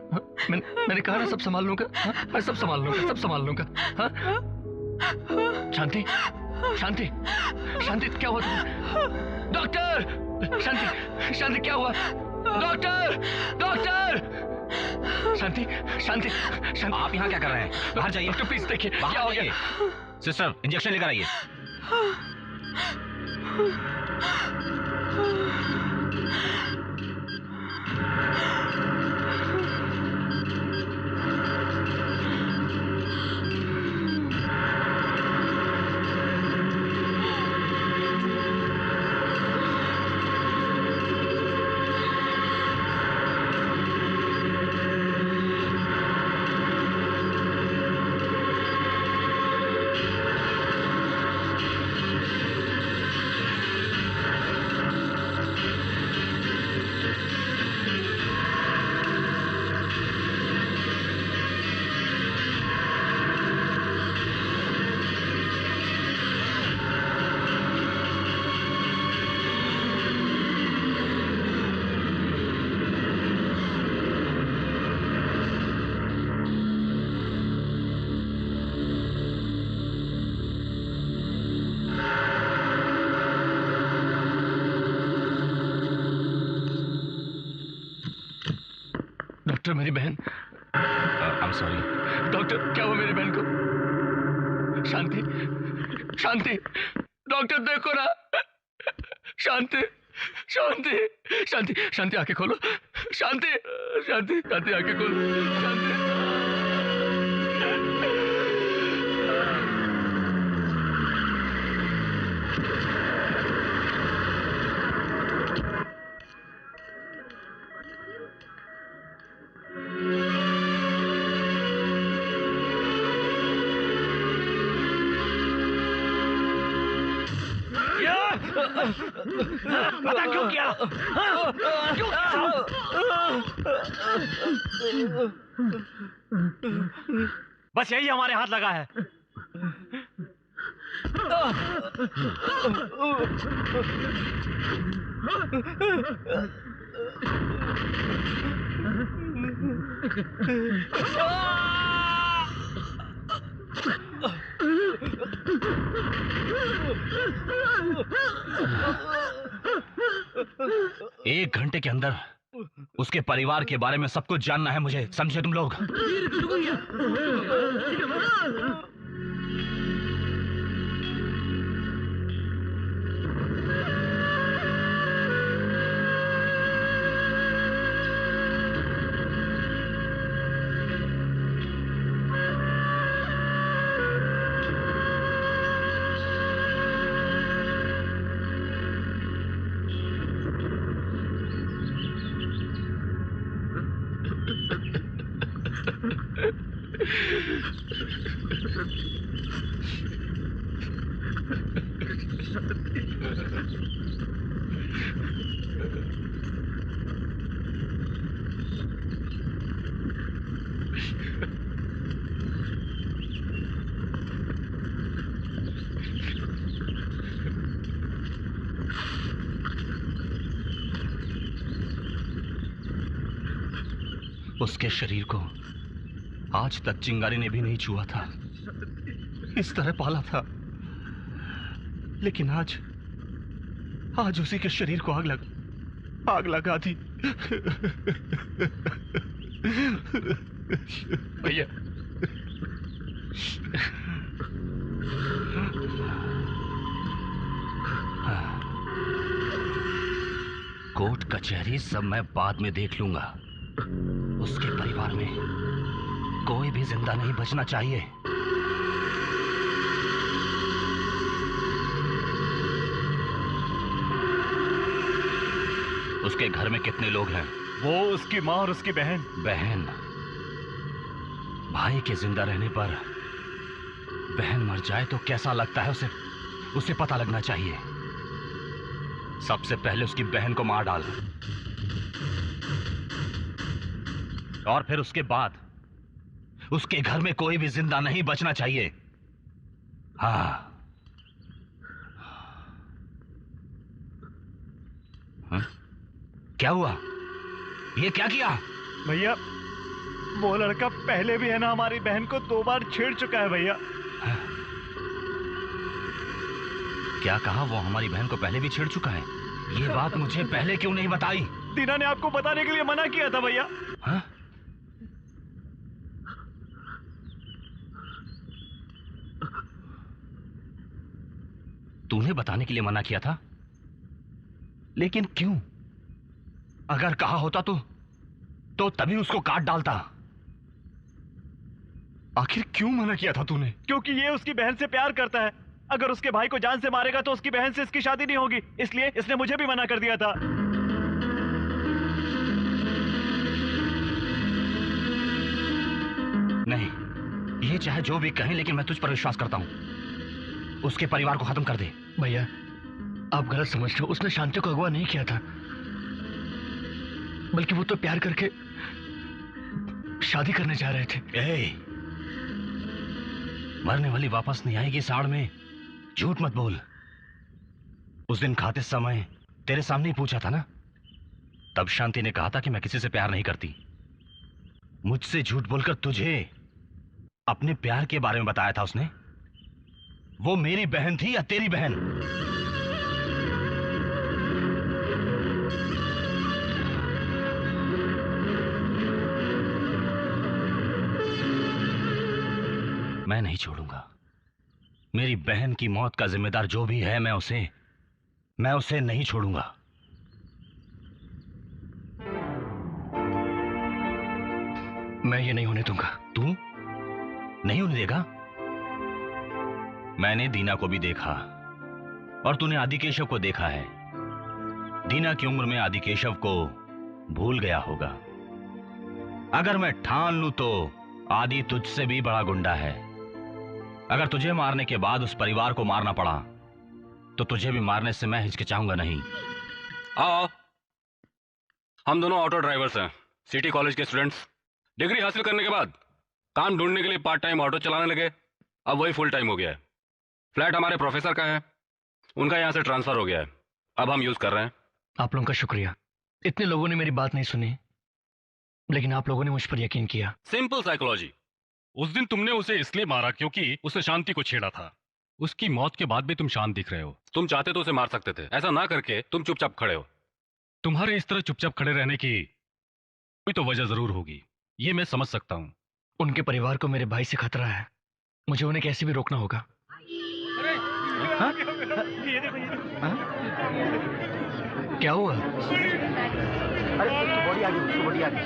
मैंने कहा ना सब संभाल लूंगा। मैं सब संभाल लूंगा, सब संभाल लूंगा। शांति, शांति, शांति, क्या हुआ तुम्हें? डॉक्टर! शांति, शांति, क्या हुआ? डॉक्टर! डॉक्टर! शांति, शांति, शांति,
आप यहाँ क्या कर रहे हैं? बाहर जाइए।
डॉक्टर प्लीज देखिए क्या हो गया।
सिस्टर, इंजेक्शन लेकर आइए।
डॉक्टर, मेरी बहन।
I'm sorry।
डॉक्टर, क्या हुआ मेरी बहन को? शांति, शांति, डॉक्टर देखो ना। शांति, शांति, शांति, शांति, आंखें खोलो। शांति, शांति, शांति, आंखें खोलो। शांति।
पता क्यों किया? क्यों किया? बस यही हमारे हाथ लगा है।
एक घंटे के अंदर उसके परिवार के बारे में सब कुछ जानना है मुझे, समझे तुम लोग? उसके शरीर को आज तक चिंगारी ने भी नहीं छुआ था, इस तरह पाला था, लेकिन आज उसी के शरीर को आग लगा दी।
भैया
कोर्ट कचहरी सब मैं बाद में देख लूंगा। उसके परिवार में कोई भी जिंदा नहीं बचना चाहिए। उसके घर में कितने लोग हैं?
वो, उसकी माँ और उसकी बहन।
बहन? भाई के जिंदा रहने पर बहन मर जाए तो कैसा लगता है उसे पता लगना चाहिए। सबसे पहले उसकी बहन को मार डाल, और फिर उसके बाद उसके घर में कोई भी जिंदा नहीं बचना चाहिए। हाँ, क्या हुआ? ये क्या किया?
भैया वो लड़का पहले भी है ना हमारी बहन को 2 बार छेड़ चुका है भैया।
क्या कहा? वो हमारी बहन को पहले भी छेड़ चुका है? ये बात मुझे पहले क्यों नहीं बताई?
दीना ने आपको बताने के लिए मना किया था भैया।
हाँ? तूने बताने के लिए मना किया था, लेकिन क्यों? अगर कहा होता तो तभी उसको काट डालता।
आखिर क्यों मना किया था तूने? क्योंकि ये उसकी बहन से प्यार करता है। अगर उसके भाई को जान से मारेगा तो उसकी बहन से इसकी शादी नहीं होगी, इसलिए इसने मुझे भी मना कर दिया था।
नहीं, ये चाहे जो भी कहें, लेकिन मैं तुझ पर विश्वास करता हूं। उसके परिवार को खत्म कर दे।
भैया आप गलत समझ रहे हो, उसने शांति को अगवा नहीं किया था, बल्कि वो तो प्यार करके शादी करने जा रहे थे।
मरने वाली वापस नहीं आएगी साड़ में, झूठ मत बोल। उस दिन खाते समय तेरे सामने ही पूछा था ना, तब शांति ने कहा था कि मैं किसी से प्यार नहीं करती। मुझसे झूठ बोलकर तुझे अपने प्यार के बारे में बताया था उसने। वो मेरी बहन थी या तेरी बहन? मैं नहीं छोड़ूंगा। मेरी बहन की मौत का जिम्मेदार जो भी है, मैं उसे नहीं छोड़ूंगा।
मैं ये नहीं होने दूंगा।
तू नहीं होने देगा? मैंने दीना को भी देखा और तूने आदिकेशव को देखा है। दीना की उम्र में आदिकेशव को भूल गया होगा। अगर मैं ठान लूं तो आदि तुझसे भी बड़ा गुंडा है। अगर तुझे मारने के बाद उस परिवार को मारना पड़ा तो तुझे भी मारने से मैं हिचकिचाऊंगा नहीं।
आओ, हम दोनों ऑटो ड्राइवर्स हैं, सिटी कॉलेज के स्टूडेंट्स। डिग्री हासिल करने के बाद काम ढूंढने के लिए पार्ट टाइम ऑटो चलाने लगे। अब वही फुल टाइम हो गया है। फ्लैट हमारे प्रोफेसर का है, उनका यहाँ से ट्रांसफर हो गया है, अब हम यूज कर रहे हैं।
आप लोगों का शुक्रिया। इतने लोगों ने मेरी बात नहीं सुनी, लेकिन आप लोगों ने मुझ पर यकीन किया।
Simple psychology.
उस दिन तुमने उसे इसलिए मारा क्योंकि उसने शांति को छेड़ा था। उसकी मौत के बाद भी तुम शांत दिख रहे हो।
तुम चाहते तो उसे मार सकते थे, ऐसा ना करके तुम चुपचाप खड़े हो।
तुम्हारे इस तरह चुपचाप खड़े रहने की कोई तो वजह जरूर होगी, ये मैं समझ सकता हूँ।
उनके परिवार को मेरे भाई से खतरा है, मुझे उन्हें कैसे भी रोकना होगा। क्या हुआ?
अरे बॉडी आ गई, बॉडी आ गई।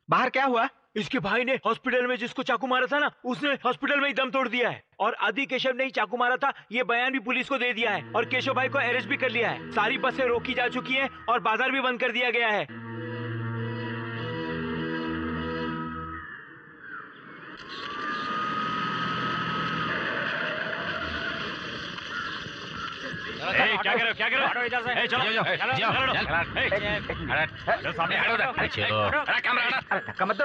बाहर क्या हुआ? इसके भाई ने हॉस्पिटल में जिसको चाकू मारा था ना, उसने हॉस्पिटल में ही दम तोड़ दिया है। और आदि केशव ने ही चाकू मारा था, ये बयान भी पुलिस को दे दिया है। और केशव भाई को अरेस्ट भी कर लिया है। सारी बसें रोकी जा चुकी हैं और बाजार भी बंद कर दिया गया है।
क्या कर रहे हो? क्या कर रहे हो? इधर से। चलो
जाओ,
चलो सामने हटो उधर।
चलो।
अरे कैमरा हटा।
धक्का मत दो।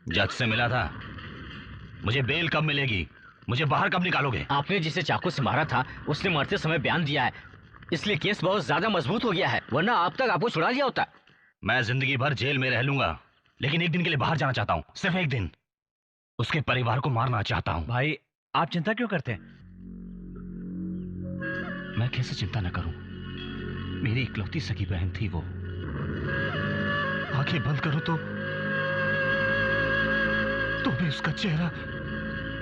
जज से मिला था, मुझे बेल कब मिलेगी? मुझे बाहर कब निकालोगे?
आपने जिसे चाकू से मारा था उसने मरते समय बयान दिया है, इसलिए केस बहुत ज्यादा मजबूत हो गया है, वरना अब तक आपको छुड़ा लिया होता।
मैं जिंदगी भर जेल में रह लूंगा, लेकिन एक दिन के लिए बाहर जाना चाहता हूँ, सिर्फ एक दिन। उसके परिवार को मारना चाहता हूँ।
भाई आप चिंता क्यों करते हैं?
मैं कैसे चिंता न करूं? मेरी इकलौती सगी बहन थी वो। आंखें बंद करो तो भी उसका चेहरा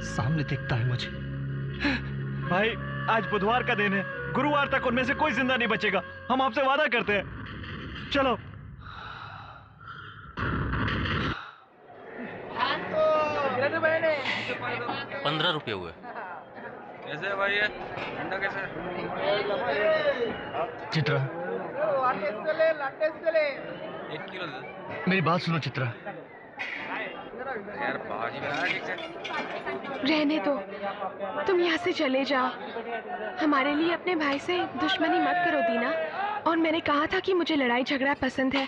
सामने दिखता है मुझे।
भाई आज बुधवार का दिन है, गुरुवार तक उनमें से कोई जिंदा नहीं बचेगा। हम आपसे वादा करते हैं, चलो।
15 रुपये हुए। कैसे भाई ये ठंडा कैसे?
चित्रा,
1 किलो दे।
मेरी बात सुनो चित्रा।
यार भाजी बना ठीक है।
रहने दो, तुम यहाँ से चले जाओ। हमारे लिए अपने भाई से दुश्मनी मत करो दीना। और मैंने कहा था कि मुझे लड़ाई झगड़ा पसंद है,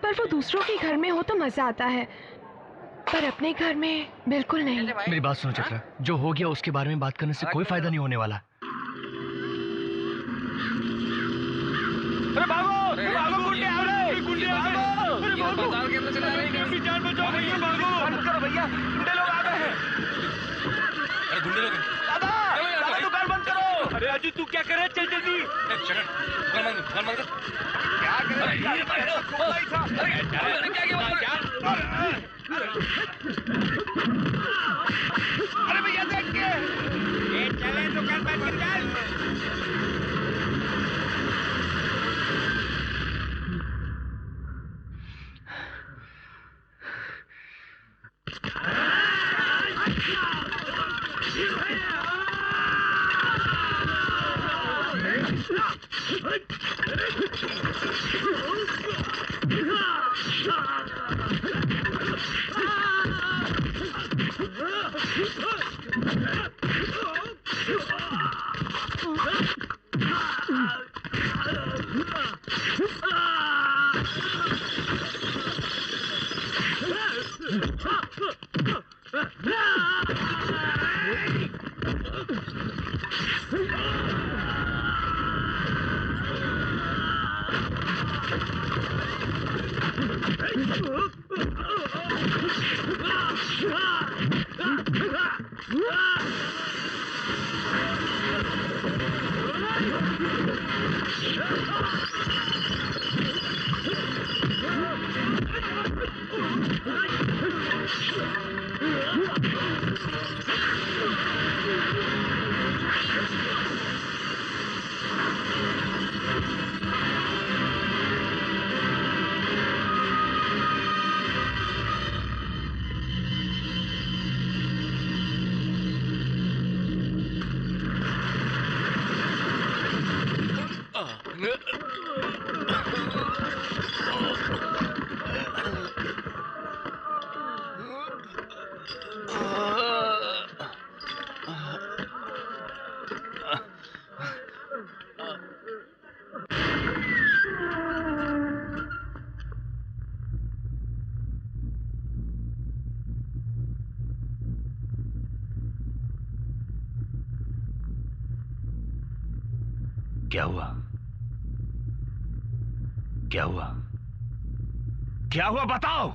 पर वो दूसरों के घर में हो तो मजा आता है, पर अपने घर में बिल्कुल नहीं।
मेरी बात सुनो चित्रा, जो हो गया उसके बारे में बात करने से कोई फायदा नहीं होने वाला।
अरे भागो, भागो, गुंडे आ रहे, गुंडे आ गए। अरे भागो, बाजार के अंदर चला रहे हैं। अपनी जान बचाओ भैया, भागो। बंद करो भैया, गुंडे लोग आ गए हैं।
अरे गुंडे लोग
दादा, दादा दुकान बंद करो। अरे अजी तू क्या कर रहा है? चल जल्दी।
दुकान बंद कर।
क्या कर रहा है? अरे भैया देख के चले दुकान बंद कर। चल
क्या हुआ? क्या हुआ? क्या हुआ बताओ।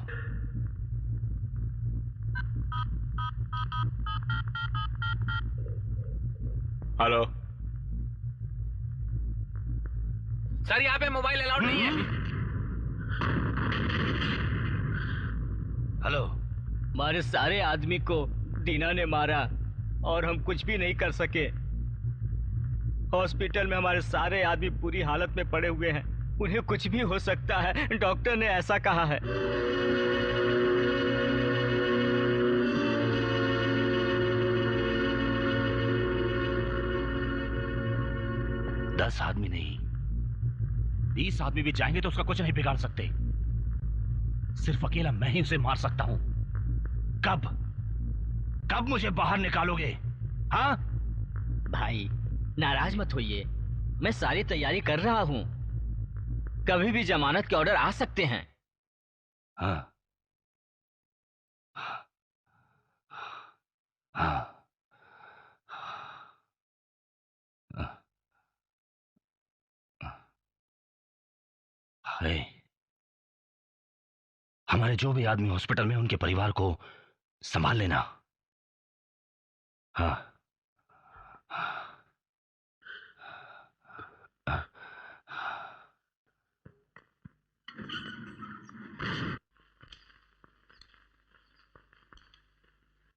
हेलो सर, यहाँ पे मोबाइल अलाउड नहीं है।
हेलो। हमारे सारे आदमी को दीना ने मारा और हम कुछ भी नहीं कर सके। हॉस्पिटल में हमारे सारे आदमी बुरी हालत में पड़े हुए हैं, उन्हें कुछ भी हो सकता है, डॉक्टर ने ऐसा कहा है।
10 आदमी नहीं, 20 आदमी भी जाएंगे तो उसका कुछ नहीं बिगाड़ सकते। सिर्फ अकेला मैं ही उसे मार सकता हूं। कब मुझे बाहर निकालोगे? हाँ
भाई नाराज मत होइए, मैं सारी तैयारी कर रहा हूँ। कभी भी जमानत के ऑर्डर आ सकते हैं।
हाँ हाँ अरे हमारे जो भी आदमी हॉस्पिटल में, उनके परिवार को संभाल लेना। हाँ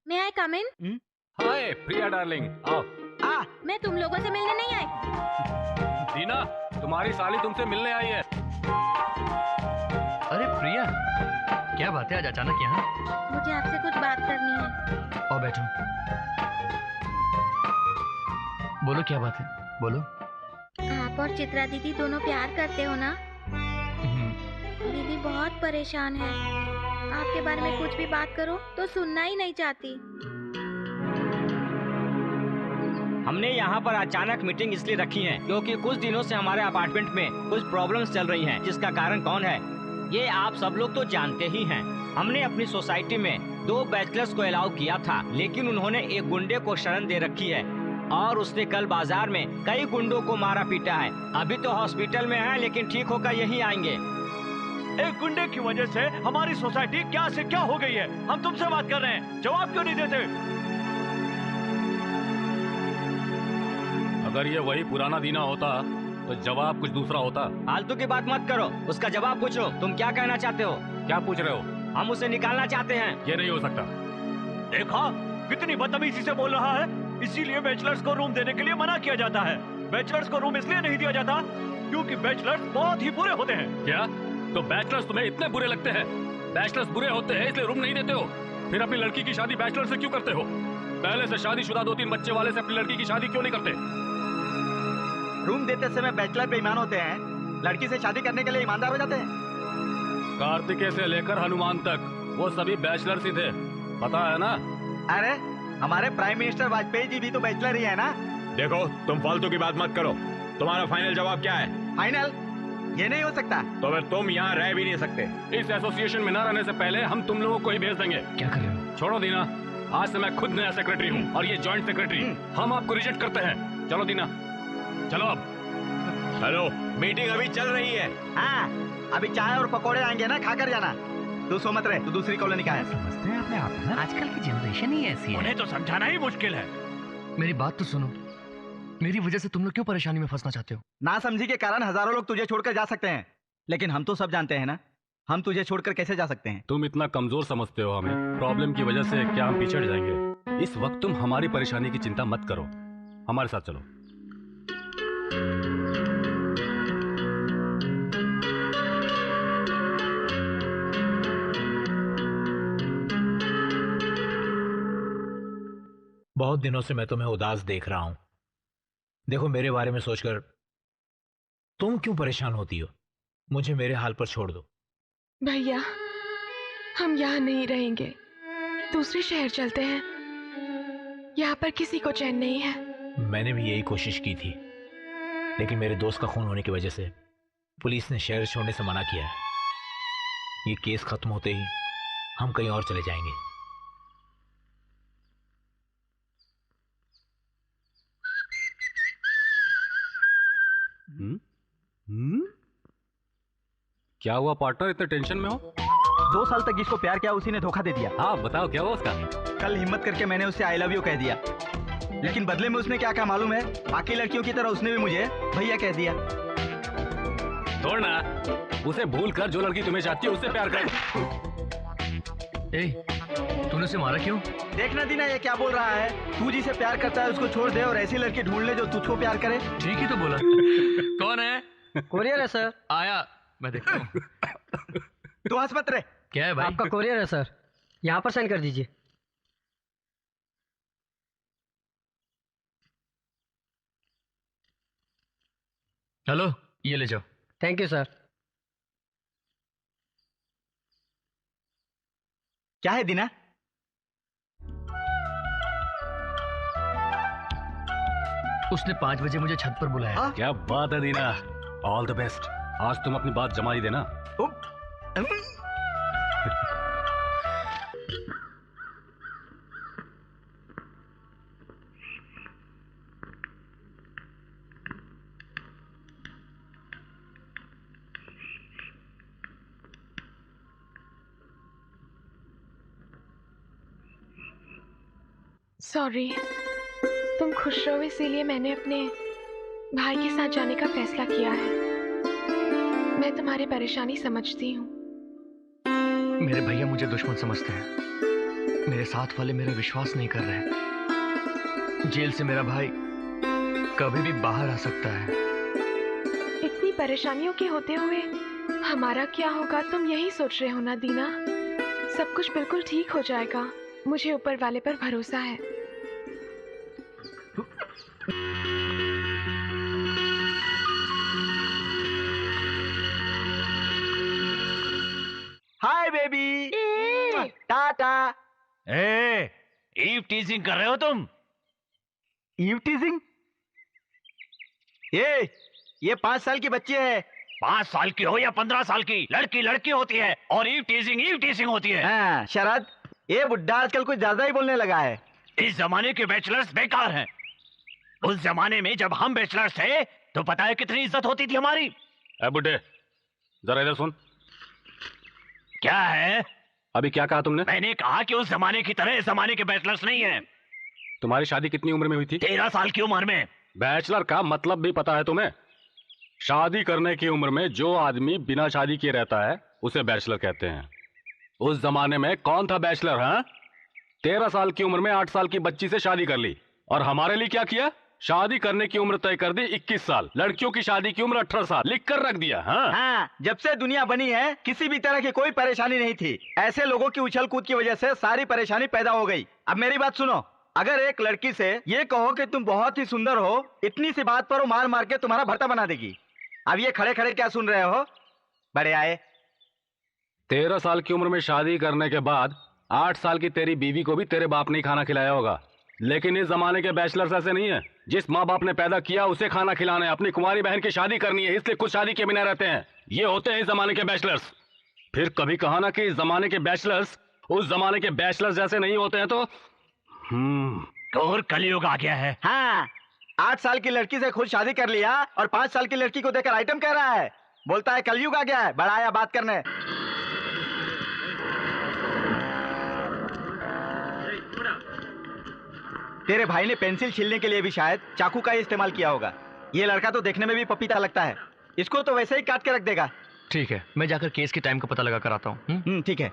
May I come in?
Hi Priya darling, आओ।
मैं तुम लोगों से मिलने नहीं आई।
दीना, तुम्हारी साली तुमसे मिलने आई है।
अरे प्रिया, क्या बात है आज अचानक यहाँ?
मुझे आपसे कुछ बात करनी है।
आओ बैठो। बोलो क्या बात है, बोलो।
आप और चित्रा दीदी दोनों प्यार करते हो ना? दीदी बहुत परेशान है, आपके बारे में कुछ भी बात करो तो सुनना ही नहीं चाहती।
हमने यहाँ पर अचानक मीटिंग इसलिए रखी है क्योंकि कुछ दिनों से हमारे अपार्टमेंट में कुछ प्रॉब्लम्स चल रही हैं, जिसका कारण कौन है ये आप सब लोग तो जानते ही हैं। हमने अपनी सोसाइटी में 2 बैचलर्स को अलाउ किया था, लेकिन उन्होंने एक गुंडे को शरण दे रखी है और उसने कल बाजार में कई गुंडों को मारा पीटा है। अभी तो हॉस्पिटल में है, लेकिन ठीक होकर यहीं आएंगे।
एक गुंडे की वजह से हमारी सोसाइटी क्या से क्या हो गई है। हम तुमसे बात कर रहे हैं, जवाब क्यों नहीं देते?
अगर ये वही पुराना दीना होता तो जवाब कुछ दूसरा होता।
फालतू की बात मत करो, उसका जवाब पूछो। तुम क्या कहना चाहते हो?
क्या पूछ रहे हो?
हम उसे निकालना चाहते हैं।
ये नहीं हो सकता।
देखा कितनी बदतमीजी से बोल रहा है। इसीलिए बैचलर्स को रूम देने के लिए मना किया जाता है। बैचलर्स को रूम इसलिए नहीं दिया जाता क्योंकि बैचलर्स बहुत ही बुरे होते हैं।
क्या? तो बैचलर्स तुम्हें इतने बुरे लगते हैं? बैचलर्स बुरे होते हैं इसलिए रूम नहीं देते हो? फिर अपनी लड़की की शादी बैचलर से क्यों करते हो? पहले से शादीशुदा 2-3 बच्चे वाले से अपनी लड़की की शादी क्यों नहीं करते?
रूम देते समय बैचलर बेईमान होते हैं, लड़की से शादी करने के लिए ईमानदार हो जाते हैं।
कार्तिकेय से लेकर हनुमान तक वो सभी बैचलर्स ही थे, पता है ना?
अरे हमारे प्राइम मिनिस्टर वाजपेयी जी भी तो बैचलर ही है ना।
देखो तुम फालतू की बात मत करो। तुम्हारा फाइनल जवाब क्या है?
फाइनल ये नहीं हो सकता।
तो फिर तुम यहाँ रह भी नहीं सकते।
इस एसोसिएशन में न रहने से पहले हम तुम लोगों को ही भेज देंगे।
क्या कर रहे हो?
छोड़ो दीना, आज से मैं खुद नया सेक्रेटरी हूँ और ये जॉइंट सेक्रेटरी। हम आपको रिजेक्ट करते हैं। चलो दीना, चलो अब।
हेलो, मीटिंग अभी चल रही है।
हाँ, अभी चाय और पकोड़े आएंगे ना, खाकर जाना। तू सो मत रहे, तू दूसरी कॉलोनी का है।
समझते हैं अपने आप ना, आजकल की जनरेशन ही ऐसी है।
उन्हें तो समझाना ही मुश्किल है।
मेरी बात तो सुनो, मेरी वजह से तुम लोग क्यों परेशानी में फंसना चाहते हो?
ना समझी के कारण हजारों लोग तुझे छोड़कर जा सकते हैं, लेकिन हम तो सब जानते हैं ना, हम तुझे छोड़कर कैसे जा सकते हैं।
तुम इतना कमजोर समझते हो हमें। प्रॉब्लम की वजह से क्या हम पिछड़ जाएंगे? इस वक्त तुम हमारी परेशानी की चिंता मत करो, हमारे साथ चलो।
बहुत दिनों से मैं तुम्हें उदास देख रहा हूं। देखो, मेरे बारे में सोचकर तुम क्यों परेशान होती हो? मुझे मेरे हाल पर छोड़ दो।
भैया, हम यहाँ नहीं रहेंगे, दूसरे शहर चलते हैं। यहाँ पर किसी को चैन नहीं है।
मैंने भी यही कोशिश की थी, लेकिन मेरे दोस्त का खून होने की वजह से पुलिस ने शहर छोड़ने से मना किया है। ये केस खत्म होते ही हम कहीं और चले जाएंगे।
क्या हुआ पार्टनर, इतने टेंशन में हो?
2 साल तक जिसको प्यार किया उसी ने धोखा दे दिया।
हाँ बताओ क्या हुआ उसका?
कल हिम्मत करके मैंने उससे आई लव यू कह दिया, लेकिन बदले में उसने क्या कहा मालूम है? बाकी लड़कियों की तरह उसने भी मुझे भैया कह दिया।
छोड़ना, उसे भूल कर जो लड़की तुम्हें चाहती है उससे प्यार कर।
तूने उसे मारा क्यों?
देखना दीना ये क्या बोल रहा है। तू जिसे प्यार करता है उसको छोड़ दे और ऐसी लड़की ढूंढ ले जो तुझको प्यार करे।
ठीक ही तो बोला। कौन है?
कोरियर है सर।
आया, मैं देखता हूँ।
तू हंस मत रे।
क्या है भाई?
आपका कोरियर है सर, यहाँ पर साइन कर दीजिए।
हेलो, ये ले जाओ।
Thank you sir.
क्या है दीना?
उसने 5 बजे मुझे छत पर बुलाया।
क्या बात है दीना, ऑल द बेस्ट। आज तुम अपनी बात जमा ही देना।
सॉरी, तुम खुश रहो इसीलिए मैंने अपने भाई के साथ जाने का फैसला किया है। मैं तुम्हारी परेशानी समझती हूँ।
मेरे भैया मुझे दुश्मन समझते हैं। मेरे साथ वाले मेरा विश्वास नहीं कर रहे। जेल से मेरा भाई कभी भी बाहर आ सकता है।
इतनी परेशानियों के होते हुए हमारा क्या होगा, तुम यही सोच रहे हो ना दीना? सब कुछ बिल्कुल ठीक हो जाएगा, मुझे ऊपर वाले पर भरोसा है।
Hi baby, Tata.
Eve teasing कर रहे हो तुम?
Eve teasing? ये 5 साल की बच्ची है।
5 साल की हो या 15 साल की, लड़की लड़की होती है और ईव टीजिंग होती है।
हाँ शरद, ये बुड्ढा आजकल कुछ ज्यादा ही बोलने लगा है।
इस जमाने के बैचलर्स बेकार हैं। उस जमाने में जब हम बैचलर्स थे तो पता है कितनी इज्जत होती थी हमारी।
बुड्ढे जरा इधर सुन।
क्या है?
अभी क्या कहा तुमने?
मैंने कहा कि उस जमाने की तरह इस जमाने के बैचलर्स नहीं हैं।
तुम्हारी शादी कितनी उम्र में हुई थी?
13 साल की उम्र में।
बैचलर का मतलब भी पता है तुम्हें? शादी करने की उम्र में जो आदमी बिना शादी किए रहता है उसे बैचलर कहते हैं। उस जमाने में कौन था बैचलर? हाँ, 13 साल की उम्र में 8 साल की बच्ची से शादी कर ली। और हमारे लिए क्या किया? शादी करने की उम्र तय कर दी 21 साल। लड़कियों की शादी की उम्र 18 साल लिख कर रख दिया।
हाँ, जब से दुनिया बनी है किसी भी तरह की कोई परेशानी नहीं थी। ऐसे लोगों की उछल कूद की वजह से सारी परेशानी पैदा हो गई। अब मेरी बात सुनो, अगर एक लड़की से ये कहो कि तुम बहुत ही सुंदर हो, इतनी सी बात पर वो मार मार के तुम्हारा भर्ता बना देगी। अब ये खड़े खड़े क्या सुन रहे हो? बड़े आए।
13 साल की उम्र में शादी करने के बाद 8 साल की तेरी बीवी को भी तेरे बाप ने ही खाना खिलाया होगा। लेकिन इस जमाने के बैचलर्स ऐसे नहीं है। जिस माँ बाप ने पैदा किया उसे खाना खिलाना है, अपनी कुंवारी बहन की शादी करनी है, इसलिए कुछ शादी के बिना रहते हैं। ये होते हैं इस जमाने के बैचलर्स। फिर कभी कहा ना कि इस जमाने के बैचलर्स उस जमाने के बैचलर्स जैसे नहीं होते हैं तो
और कलयुग आ गया है।
हाँ, 8 साल की लड़की से खुद शादी कर लिया और 5 साल की लड़की को देखकर आइटम कह रहा है। बोलता है कलयुग आ गया है। बड़ा आया बात करने। तेरे भाई ने पेंसिल छीलने के लिए भी शायद चाकू का ही इस्तेमाल किया होगा। ये लड़का तो देखने में भी पपीता लगता है। इसको तो वैसे ही काट के रख देगा।
ठीक है, मैं जाकर केस के टाइम का पता लगा कर आता हूँ।
ठीक है।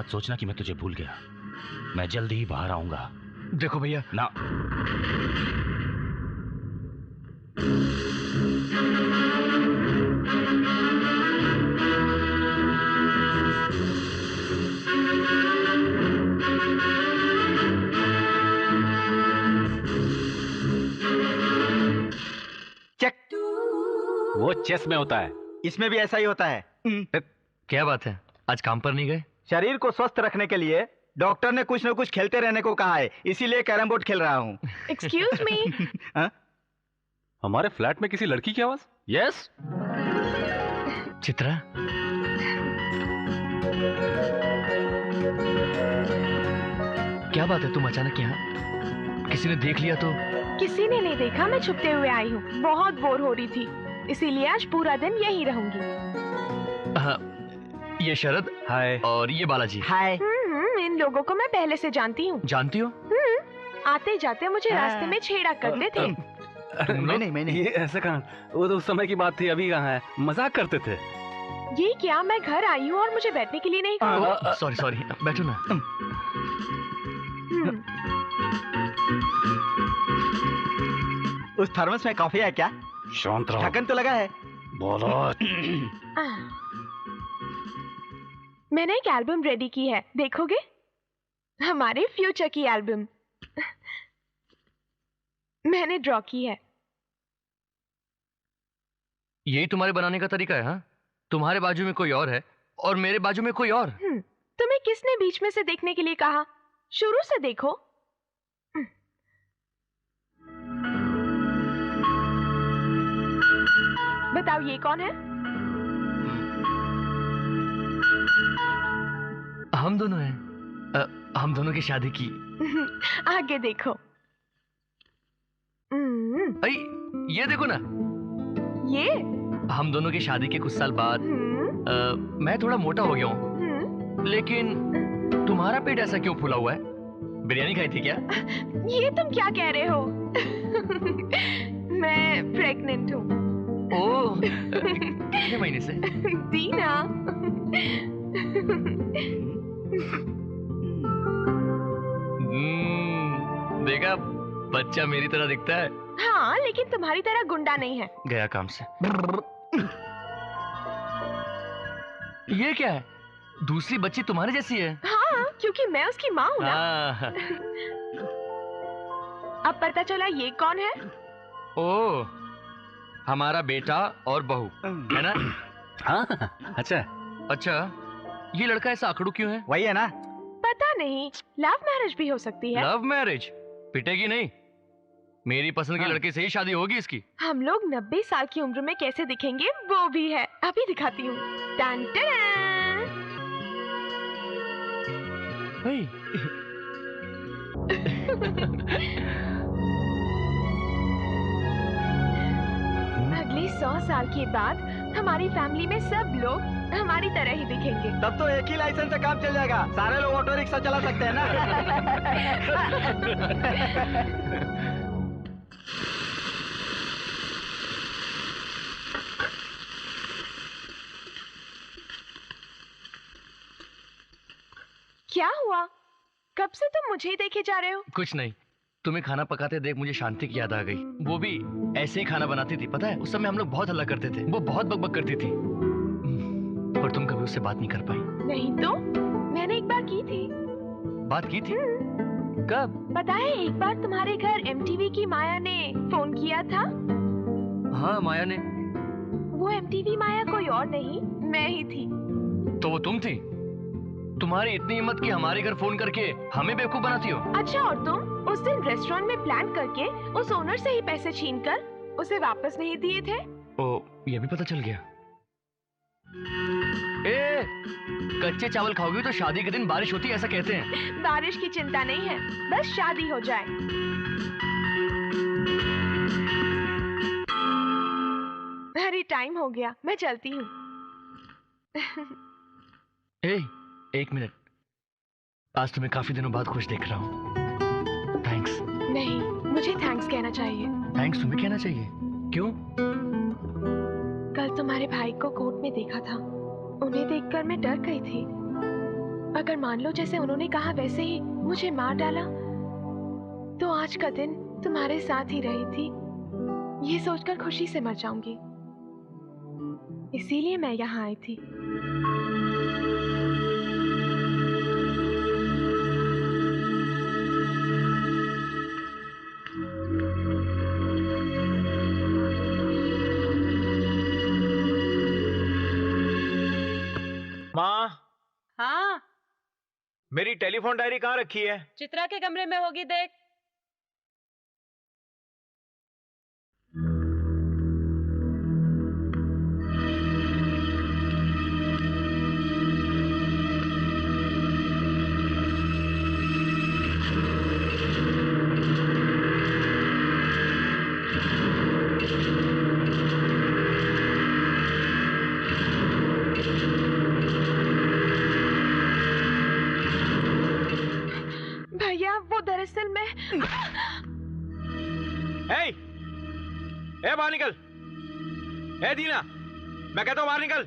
सोचना कि मैं तुझे भूल गया। मैं जल्दी ही बाहर आऊंगा।
देखो भैया
ना।
चेक।
वो चेस में होता है।
इसमें भी ऐसा ही होता है।
क्या बात है, आज काम पर नहीं गए?
शरीर को स्वस्थ रखने के लिए डॉक्टर ने कुछ न कुछ खेलते रहने को कहा है, इसीलिए कैरम बोर्ड खेल रहा हूँ।
Excuse me.
हमारे फ्लैट में किसी लड़की की आवाज?
यस।
चित्रा, क्या बात है, तुम अचानक यहाँ? किसी ने देख लिया तो?
किसी ने नहीं देखा, मैं छुपते हुए आई हूँ। बहुत बोर हो रही थी, इसीलिए आज पूरा दिन यहीं रहूंगी।
ये शरद, हाय, और ये बालाजी,
हाय।
इन लोगों को मैं पहले से जानती हूँ।
जानती हो?
आते जाते मुझे रास्ते में छेड़ा करते थे।
मैंने ये ऐसे कहा, वो तो उस समय की बात थी, अभी कहाँ है? मजाक करते थे।
ये क्या, मैं घर आई हूँ और मुझे बैठने के लिए नहीं कहा?
सॉरी, बैठो ना।
उस थर्मस में कॉफी है क्या?
शांत रहो।
ढक्कन तो लगा है।
बोलो।
मैंने एक एल्बम रेडी की है, देखोगे? हमारे फ्यूचर की एल्बम मैंने ड्रॉ की है।
यही तुम्हारे बनाने का तरीका है? हाँ, तुम्हारे बाजू में कोई और है और मेरे बाजू में कोई और।
तुम्हें किसने बीच में से देखने के लिए कहा? शुरू से देखो। बताओ ये कौन है?
हम दोनों हैं। हम दोनों की शादी की।
आगे देखो।
ये देखो ना।
ये
हम दोनों की शादी के कुछ साल बाद मैं थोड़ा मोटा हो गया हूँ, लेकिन तुम्हारा पेट ऐसा क्यों फूला हुआ है? बिरयानी खाई थी क्या?
ये तुम क्या कह रहे हो? मैं प्रेग्नेंट हूँ।
ओह, कितने महीने से?
दीना।
देखा, बच्चा मेरी तरह दिखता है।
हाँ, लेकिन तुम्हारी तरह गुंडा नहीं है।
गया काम से। ये क्या है? दूसरी बच्ची तुम्हारे जैसी है।
हाँ, क्योंकि मैं उसकी माँ हूँ ना। अब पता चला ये कौन है?
ओह, हमारा बेटा और बहू है ना?
हाँ, अच्छा।
ये लड़का ऐसा आंकड़ू क्यों है?
वही है ना?
पता नहीं, लव मैरिज भी हो सकती है।
Love marriage? पिटेगी नहीं। मेरी पसंद की लड़के से ही शादी होगी इसकी।
हम लोग 90 साल की उम्र में कैसे दिखेंगे वो भी है, अभी दिखाती हूँ। टन टन। अगले 100 साल के बाद हमारी फैमिली में सब लोग हमारी तरह ही दिखेंगे।
तब तो एक ही लाइसेंस से काम चल जाएगा, सारे लोग ऑटो रिक्शा चला सकते हैं ना।
क्या हुआ? कब से तुम मुझे ही देखे जा रहे हो?
कुछ नहीं, तुम्हें खाना पकाते देख मुझे शांति की याद आ गई। वो भी ऐसे ही खाना बनाती थी, पता है? उस समय हम लोग बहुत हल्ला करते थे, वो बहुत बकबक करती थी, पर तुम कभी उससे बात नहीं कर पाई।
नहीं तो मैंने एक बार की थी।
बात की थी? कब?
पता है, एक बार तुम्हारे घर MTV की माया ने फोन किया था।
हाँ, माया ने।
वो MTV माया कोई और नहीं, मैं ही थी।
तो वो तुम थी? तुम्हारी इतनी हिम्मत कि हमारे घर फोन करके हमें बेवकूफ बनाती हो।
अच्छा, और तुम उस दिन रेस्टोरेंट में प्लान करके उस ओनर से ही पैसे छीनकर उसे वापस नहीं दिए थे?
ओ, ये भी पता चल गया। ए, कच्चे चावल खाओगी तो शादी के दिन बारिश होती है, ऐसा कहते हैं।
बारिश की चिंता नहीं है, बस शादी हो जाए। अरे टाइम हो गया, मैं चलती हूँ।
एक मिनट, आज तुम्हें काफी दिनों बाद खुश देख रहा हूँ। थैंक्स।
नहीं, मुझे थैंक्स कहना चाहिए।
थैंक्स तुम्हें कहना चाहिए? क्यों?
कल तुम्हारे भाई को कोर्ट में देखा था, उन्हें देखकर मैं डर गई थी। अगर मान लो जैसे उन्होंने कहा वैसे ही मुझे मार डाला तो आज का दिन तुम्हारे साथ ही रही थी, ये सोचकर खुशी से मर जाऊंगी। इसीलिए मैं यहाँ आई थी।
माँ,
हाँ,
मेरी टेलीफोन डायरी कहाँ रखी है?
चित्रा के कमरे में होगी, देख।
भैया वो दरअसल मैं
बाहर निकल। दीना, मैं कहता हूँ बाहर निकल।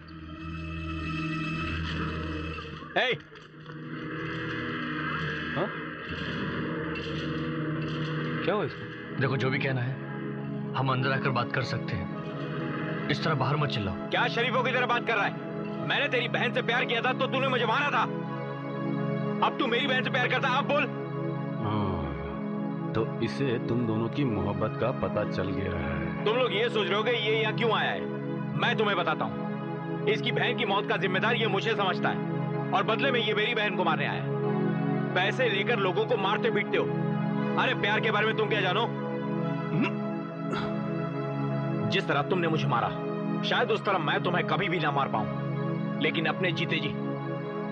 हाँ? क्या हुआ इसको?
देखो, जो भी कहना है हम अंदर आकर बात कर सकते हैं, इस तरह बाहर मत चिल्लाओ।
क्या शरीफों की तरह बात कर रहा है? मैंने तेरी बहन से प्यार किया था तो तूने मुझे मारा था। अब तू मेरी बहन से प्यार करता, अब बोल।
तो इसे तुम दोनों की मोहब्बत का पता चल गया है।
तुम लोग ये सोच रहे होगे ये यहाँ क्यों आया है। मैं तुम्हें बताता हूँ। इसकी बहन की मौत का जिम्मेदार ये मुझे समझता है और बदले में ये मेरी बहन को मारने आया है। पैसे लेकर लोगों को मारते पीटते हो। अरे प्यार के बारे में तुम क्या जानो? जिस तरह तुमने मुझे मारा, शायद उस तरह मैं तुम्हें कभी भी ना मार पाऊं, लेकिन अपने जीते जी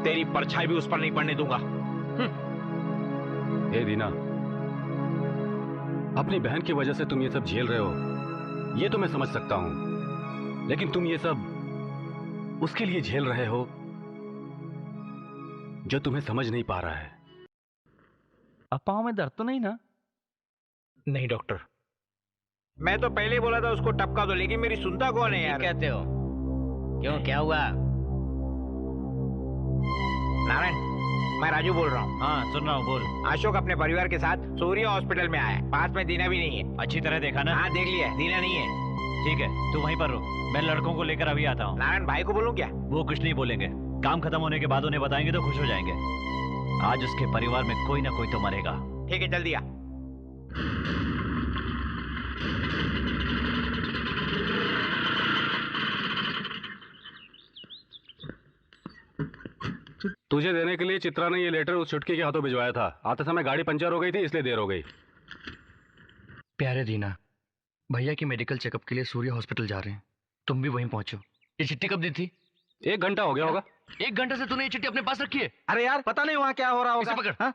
तेरी परछाई भी उस पर नहीं पड़ने दूंगा।
हे दीना, अपनी बहन की वजह से तुम ये सब झेल रहे हो, ये तो मैं समझ सकता हूं, लेकिन तुम ये सब उसके लिए झेल रहे हो जो तुम्हें समझ नहीं पा रहा है।
अब पाँव में दर्द तो नहीं ना?
नहीं डॉक्टर, मैं तो पहले ही बोला था उसको टपका दो, लेकिन मेरी सुनता कौन है यार?
कहते हो क्यों, क्या हुआ?
नारायण, मैं राजू बोल रहा हूँ।
हाँ सुन रहा हूँ, बोल।
अशोक अपने परिवार के साथ सूर्य हॉस्पिटल में आया है। पास में दीना भी नहीं है।
अच्छी तरह देखा ना?
हाँ देख लिया, दीना नहीं है।
ठीक है, तू वहीं पर रुक, मैं लड़कों को लेकर अभी आता हूँ।
नारायण भाई को बोलूं क्या?
वो कुछ नहीं बोलेंगे, काम खत्म होने के बाद उन्हें बताएंगे तो खुश हो जाएंगे। आज उसके परिवार में कोई ना कोई तो मरेगा।
ठीक है, जल्दी आ।
तुझे देने के लिए चित्रा ने ये लेटर उस छुटकी के हाथों भिजवाया था। आते समय गाड़ी पंचर हो गई थी, इसलिए देर हो गई।
प्यारे दीना, भैया की मेडिकल चेकअप के लिए सूर्य हॉस्पिटल जा रहे हैं, तुम भी वहीं पहुंचो। ये चिट्ठी कब दी थी?
1 घंटा हो गया होगा।
1 घंटे से तूने ये चिट्ठी अपने पास रखी है?
अरे यार पता नहीं वहाँ क्या हो रहा होगा।
इसे पकड़।
हाँ?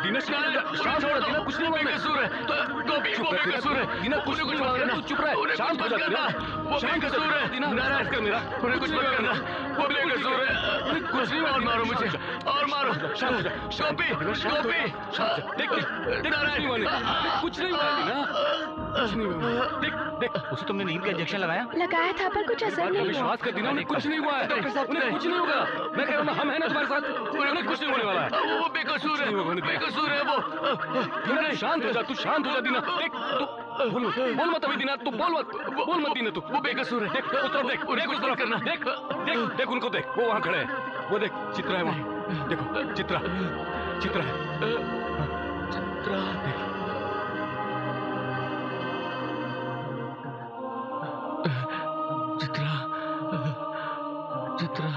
दिनेश शांत हो दीना, कुछ नहीं हुआ,
बेकसूर है तो भी वो बेकसूर है।
दीना कुछ नहीं हुआ, तू चुप रह, शांत हो जा दीना,
वो बेकसूर है। नाराज कर मेरा, उन्हें कुछ मत करना, वो बेकसूर है। कुछ नहीं, और मारो मुझे, और मारो। गोपी गोपी
देख नारायण, कुछ नहीं हुआ दीना, कुछ नहीं हुआ। देख देख,
उसे तुमने नीम का इंजेक्शन
लगाया था पर कुछ असर नहीं हुआ।
विश्वास कर दीना, उन्हें कुछ नहीं हुआ है, उन्हें कुछ नहीं होगा। मैं कह रहा हूँ हम हैं ना तुम्हारे साथ, उन्हें कुछ नहीं होने वाला है।
वो बेकसूर है, बेकसूर है वो।
दीना शांत हो जा, तू शांत हो जा दीना। देख तू बोल मत अभी दीना, तू बोल मत दीना, तू
वो बेकसूर है।
देख उस तरफ देख,
उन्हें कुछ मत करना।
देख देख देख उनको देख, वो वहाँ खड़े हैं, वो देख चित्रा है वहाँ, देखो चित्रा है, चित्रा देख।
चित्रा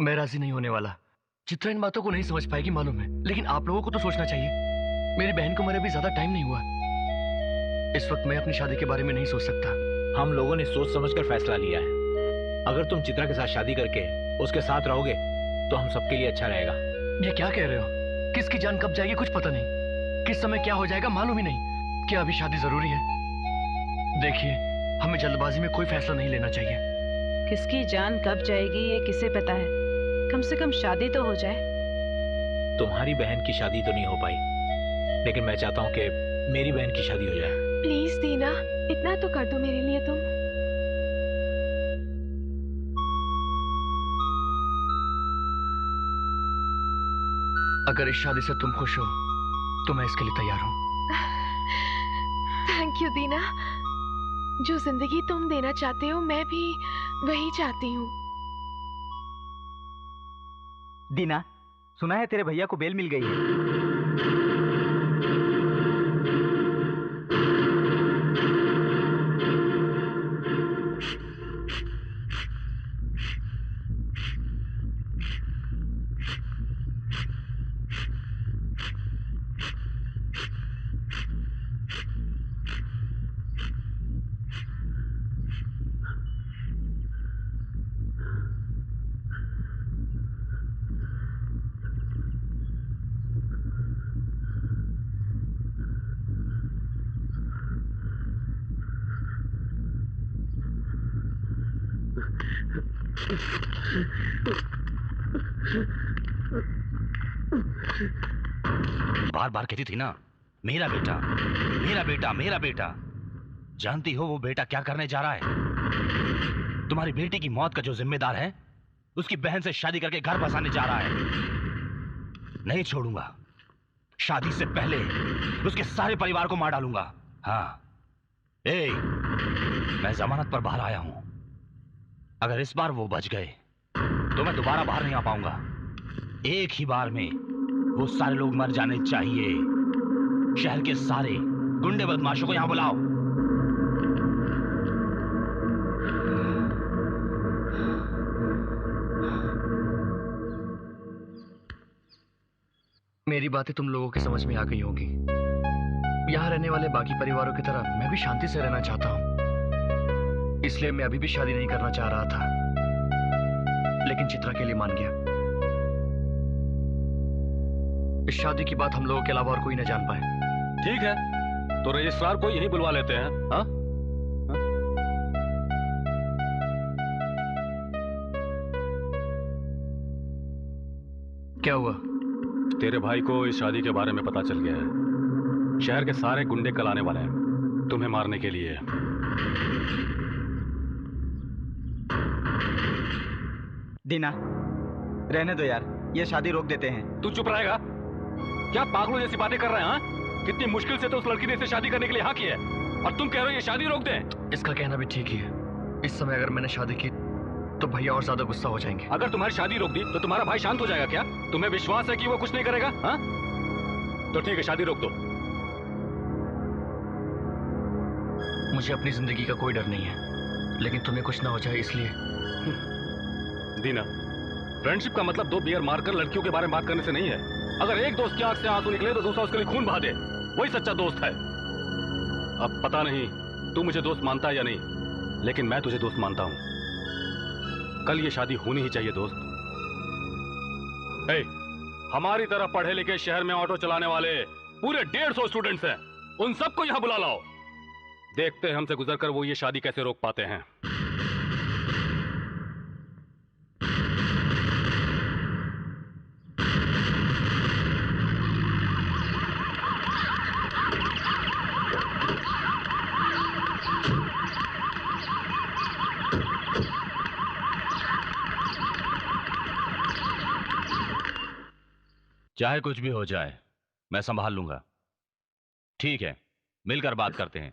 मैं राजी नहीं होने वाला। चित्रा इन बातों को नहीं समझ पाएगी मालूम है, लेकिन आप लोगों को तो सोचना चाहिए। मेरी बहन को मरे भी ज्यादा टाइम नहीं हुआ। इस वक्त मैं अपनी शादी के बारे में नहीं सोच सकता।
हम लोगों ने सोच समझकर फैसला लिया है। अगर तुम चित्रा के साथ शादी करके उसके साथ रहोगे तो हम सबके लिए अच्छा रहेगा।
ये क्या कह रहे हो? किसकी जान कब जाएगी कुछ पता नहीं, किस समय क्या हो जाएगा मालूम ही नहीं। क्या अभी शादी जरूरी है? देखिए, हमें जल्दबाजी में कोई फैसला नहीं लेना चाहिए।
किसकी जान कब जाएगी ये किसे पता है? कम से कम शादी तो हो जाए।
तुम्हारी बहन की शादी तो नहीं हो पाई, लेकिन मैं चाहता हूँ कि मेरी बहन की शादी हो जाए।
प्लीज दीना, इतना तो कर दो मेरे लिए तुम।
अगर इस शादी से तुम खुश हो तो मैं इसके लिए तैयार हूँ।
थैंक यू दीना। जो जिंदगी तुम देना चाहते हो मैं भी वही चाहती हूँ।
दीना, सुना है तेरे भैया को बेल मिल गई है।
बार बार कहती थी ना, मेरा बेटा मेरा बेटा मेरा बेटा। जानती हो वो बेटा क्या करने जा रहा है? तुम्हारी बेटी की मौत का जो जिम्मेदार है उसकी बहन से शादी करके घर बसाने जा रहा है। नहीं छोड़ूंगा। शादी से पहले उसके सारे परिवार को मार डालूंगा। हाँ, मैं जमानत पर बाहर आया हूं। अगर इस बार वो बच गए तो मैं दोबारा बाहर नहीं आ पाऊंगा। एक ही बार में वो सारे लोग मर जाने चाहिए। शहर के सारे गुंडे बदमाशों को यहां बुलाओ।
मेरी बातें तुम लोगों की समझ में आ गई होंगी। यहाँ रहने वाले बाकी परिवारों की तरह मैं भी शांति से रहना चाहता हूँ, इसलिए मैं अभी भी शादी नहीं करना चाह रहा था, लेकिन चित्रा के लिए मान गया। इस शादी की बात हम लोगों के अलावा और कोई न जान पाए।
ठीक है, तो रजिस्ट्रार को यही बुलवा लेते हैं। हाँ?
क्या हुआ?
तेरे भाई को इस शादी के बारे में पता चल गया है। शहर के सारे गुंडे कल आने वाले हैं तुम्हें मारने के लिए।
दीना, रहने दो यार, ये शादी रोक देते हैं।
तू चुप रहेगा? क्या पागलों जैसी बातें कर रहे हैं? हाँ? कितनी मुश्किल से तो उस लड़की ने इसे शादी करने के लिए हाँ किया है, और तुम कह रहे हो ये शादी रोक दें?
इसका कहना भी ठीक ही है। इस समय अगर मैंने शादी की तो भैया और ज्यादा गुस्सा हो जाएंगे।
अगर तुम्हारी शादी रोक दी तो तुम्हारा भाई शांत हो जाएगा क्या? तुम्हें विश्वास है कि वो कुछ नहीं करेगा? हाँ? तो ठीक है, शादी रोक दो।
मुझे अपनी जिंदगी का कोई डर नहीं है, लेकिन तुम्हें कुछ ना हो जाए इसलिए।
दीना, फ्रेंडशिप का मतलब 2 बियर मारकर लड़कियों के बारे में बात करने से नहीं है। अगर एक दोस्त की आंख से आंसू निकले तो दूसरा उसके लिए खून बहा दे, वही सच्चा दोस्त है। अब पता नहीं तू मुझे दोस्त मानता है या नहीं, लेकिन मैं तुझे दोस्त मानता हूं। कल ये शादी होनी ही चाहिए दोस्त। हमारी तरह पढ़े लिखे शहर में ऑटो चलाने वाले पूरे 150 स्टूडेंट्स हैं, उन सबको यहां बुला लाओ। देखते हैं हमसे गुजरकर वो ये शादी कैसे रोक पाते हैं।
चाहे कुछ भी हो जाए, मैं संभाल लूंगा। ठीक है, मिलकर बात करते हैं।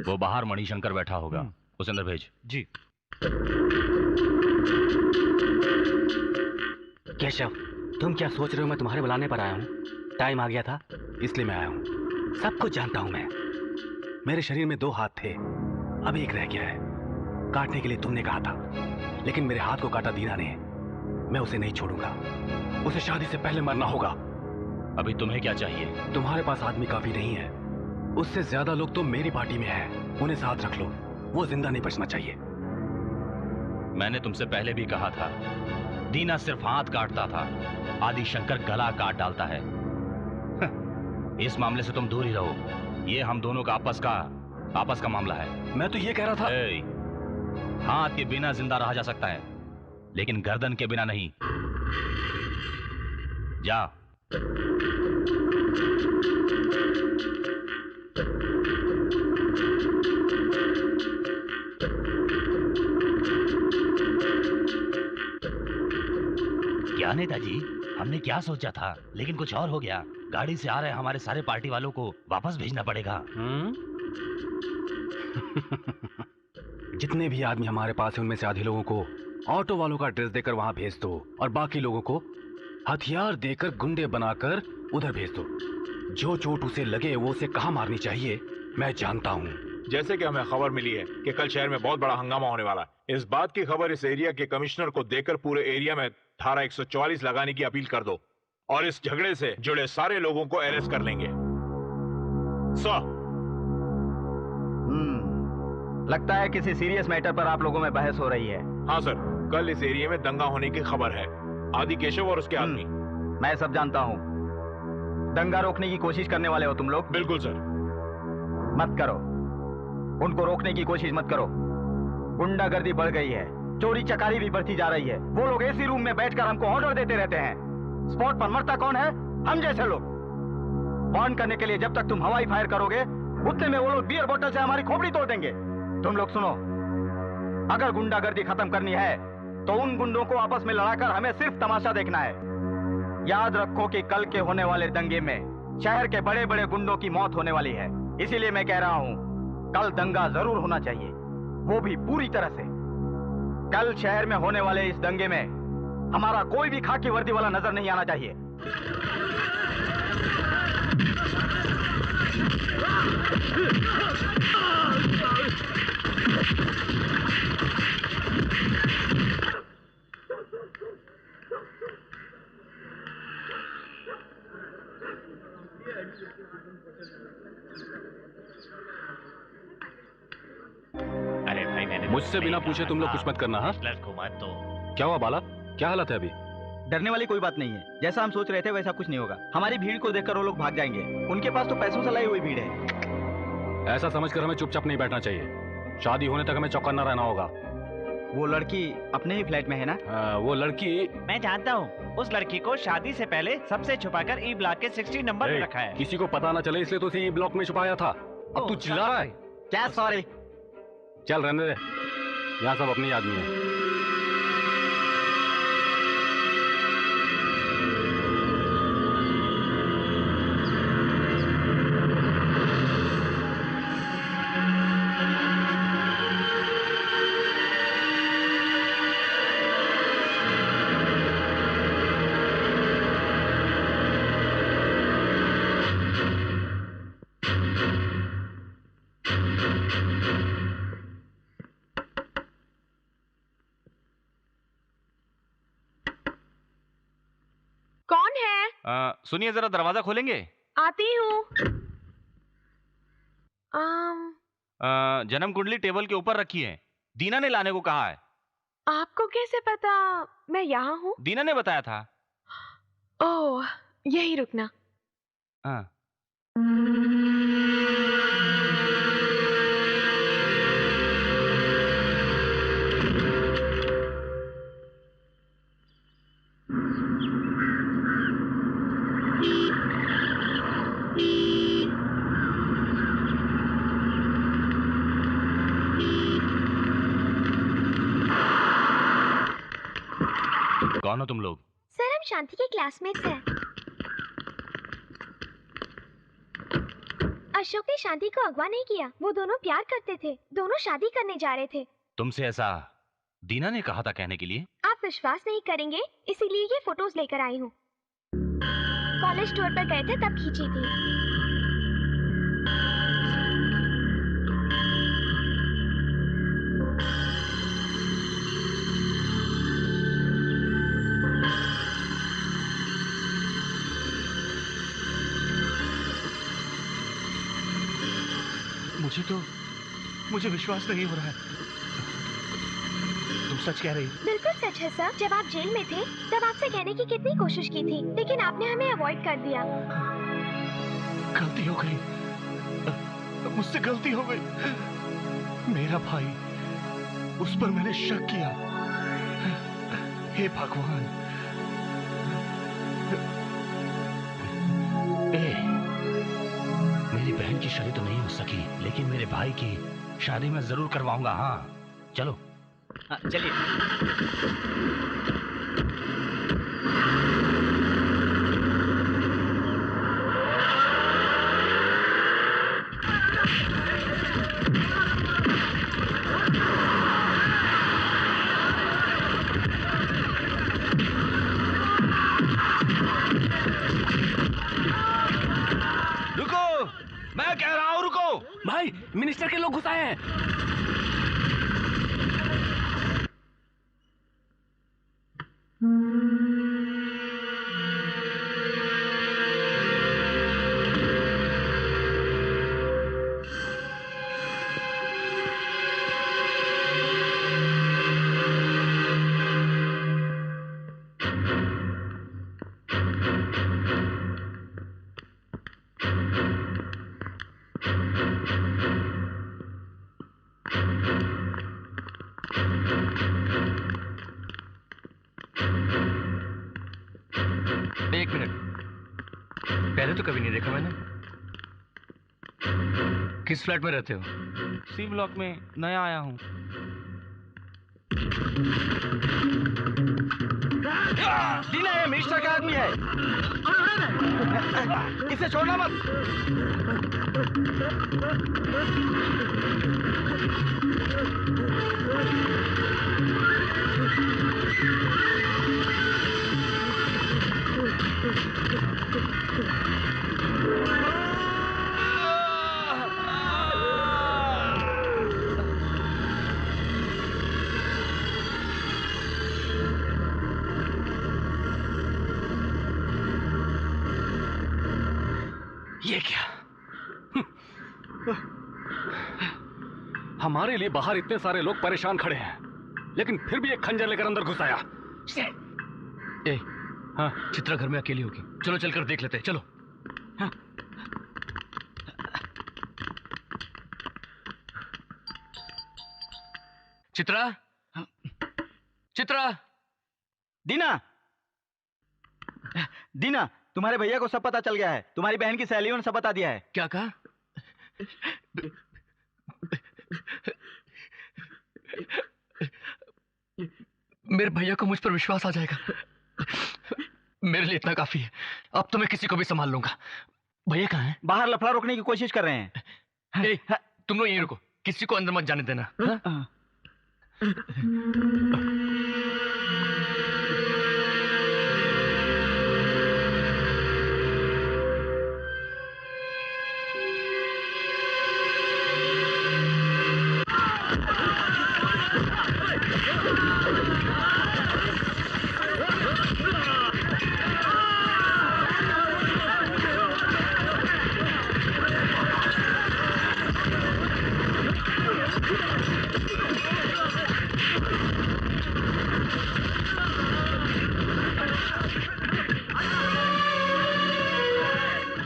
वो बाहर मणिशंकर बैठा होगा, उसे अंदर भेज।
जी।
केशव, तुम क्या सोच रहे हो मैं तुम्हारे बुलाने पर आया हूँ? टाइम आ गया था इसलिए मैं आया हूँ। सब कुछ जानता हूँ मैं। मेरे शरीर में 2 हाथ थे, अब एक रह गया है। काटने के लिए तुमने कहा था, लेकिन मेरे हाथ को काटा दीना ने। मैं उसे नहीं छोड़ूंगा, उसे शादी से पहले मरना होगा।
अभी तुम्हें क्या चाहिए?
तुम्हारे पास आदमी काफी नहीं है, उससे ज्यादा लोग तो मेरी पार्टी में हैं। उन्हें साथ रख लो, वो जिंदा नहीं बचना चाहिए।
मैंने तुमसे पहले भी कहा था, दीना सिर्फ हाथ काटता था, आदि शंकर गला काट डालता है। इस मामले से तुम दूर ही रहो। ये हम दोनों का आपस का मामला है।
मैं तो ये कह रहा था,
हाथ के बिना जिंदा रहा जा सकता है, लेकिन गर्दन के बिना नहीं। जा। क्या नेताजी, हमने क्या सोचा था, लेकिन कुछ और हो गया। गाड़ी से आ रहे हमारे सारे पार्टी वालों को वापस भेजना पड़ेगा।
जितने भी आदमी हमारे पास हैं उनमें से आधे लोगों को ऑटो वालों का ड्रेस देकर वहां भेज दो, और बाकी लोगों को हथियार देकर गुंडे बनाकर उधर भेज दो। जो चोट उसे लगे वो उसे कहां मारनी चाहिए मैं जानता हूं।
जैसे कि हमें खबर मिली है कि कल शहर में बहुत बड़ा हंगामा होने वाला है। इस बात की खबर इस एरिया के कमिश्नर को देकर पूरे एरिया में धारा 144 लगाने की अपील कर दो, और इस झगड़े से जुड़े सारे लोगों को अरेस्ट कर लेंगे। सर,
लगता है किसी सीरियस मैटर पर आप लोगों में बहस हो रही है।
हाँ सर, कल इस एरिया में दंगा होने की खबर है। आदि केशव और उसके आदमी।
मैं सब जानता हूँ। दंगा रोकने की कोशिश करने वाले हो तुम लोग?
बिल्कुल सर।
मत करो, उनको रोकने की कोशिश मत करो। गुंडागर्दी बढ़ गई है, चोरी चकारी भी बढ़ती जा रही है। वो लोग एसी रूम में बैठकर हमको ऑर्डर देते रहते हैं। स्पॉट पर मरता कौन है? हम जैसे लोग। वार्न करने के लिए जब तक तुम हवाई फायर करोगे, उतने में वो लोग बियर बोतल से हमारी खोपड़ी तोड़ देंगे। तुम लोग सुनो, अगर गुंडागर्दी खत्म करनी है तो उन गुंडों को आपस में लड़ाकर हमें सिर्फ तमाशा देखना है। याद रखो कि कल के होने वाले दंगे में शहर के बड़े बड़े गुंडों की मौत होने वाली है। इसीलिए मैं कह रहा हूं, कल दंगा जरूर होना चाहिए, वो भी पूरी तरह से। कल शहर में होने वाले इस दंगे में हमारा कोई भी खाकी वर्दी वाला नजर नहीं आना चाहिए।
अरे भाई मैंने मुझसे बिना पूछे तुम लोग कुछ मत करना। हाँ
तो
क्या हुआ बाला, क्या हालत है अभी?
डरने वाली कोई बात नहीं है, जैसा हम सोच रहे थे वैसा कुछ नहीं होगा। हमारी भीड़ को देखकर वो लोग भाग जाएंगे, उनके पास तो पैसों से लाई हुई भीड़ है।
ऐसा समझकर हमें चुपचाप नहीं बैठना चाहिए, शादी होने तक हमें चौकन्ना रहना होगा।
वो लड़की अपने ही फ्लैट में है ना?
वो लड़की
मैं जानता हूँ, उस लड़की को शादी से पहले सबसे छुपाकर ई ब्लॉक के 60 नंबर में रखा है।
किसी को पता ना चले इसलिए तो उसे ई ब्लॉक में छुपाया था। अब तू चिल्ला रहा है
क्या? सॉरी,
चल रहने दे, यहाँ सब अपने आदमी है।
सुनिए, जरा दरवाजा खोलेंगे?
आती हूँ।
जन्म कुंडली टेबल के ऊपर रखी है, दीना ने लाने को कहा है।
आपको कैसे पता मैं यहाँ हूँ?
दीना ने बताया था।
ओह, यही रुकना।
हाँ। कौन हो तुम लोग?
सर, हम शांति के क्लासमेट्स हैं। अशोक ने शांति को अगवा नहीं किया, वो दोनों प्यार करते थे, दोनों शादी करने जा रहे थे।
तुमसे ऐसा दीना ने कहा था कहने के लिए?
आप विश्वास नहीं करेंगे, इसीलिए ये फोटोज लेकर आई हूँ। कॉलेज टूर पर गए थे तब खींची थी।
मुझे विश्वास नहीं हो रहा है। तुम सच कह रही?
बिल्कुल सच है सर। जब आप जेल में थे तब आपसे कहने की कितनी कोशिश की थी, लेकिन आपने हमें अवॉइड कर दिया।
गलती हो गई, मुझसे गलती हो गई। मेरा भाई, उस पर मैंने शक किया। हे भगवान। मेरी बहन की शादी तो नहीं हो सकी, लेकिन मेरे भाई की शादी मैं जरूर करवाऊंगा। हाँ चलो।
चलिए।
रुको, मैं कह रहा हूं रुको।
भाई, मिनिस्टर के लोग घुस आए हैं।
एक मिनट, पहले तो कभी नहीं देखा मैंने। किस फ्लैट में रहते हो?
सी ब्लॉक में नया आया हूँ।
दीना ये मिनिस्टर का आदमी है, इसे छोड़ना मत।
ये क्या?
हमारे लिए बाहर इतने सारे लोग परेशान खड़े हैं, लेकिन फिर भी एक खंजर लेकर अंदर घुस आया।
ए, हाँ, चित्रा घर में अकेली होगी। चलो चलकर देख लेते हैं, चलो। हाँ। चित्रा, चित्रा,
दीना, दीना, तुम्हारे भैया को सब पता चल गया है। तुम्हारी बहन की सहेलियों ने सब बता दिया है।
क्या कहा? मेरे भैया को मुझ पर विश्वास आ जाएगा। मेरे लिए इतना काफी है। अब तो मैं किसी को भी संभाल लूंगा। भैया कहाँ हैं?
बाहर लफड़ा रोकने की कोशिश कर रहे हैं।
ए, तुम लोग यहीं रुको, किसी को अंदर मत जाने देना। हाँ?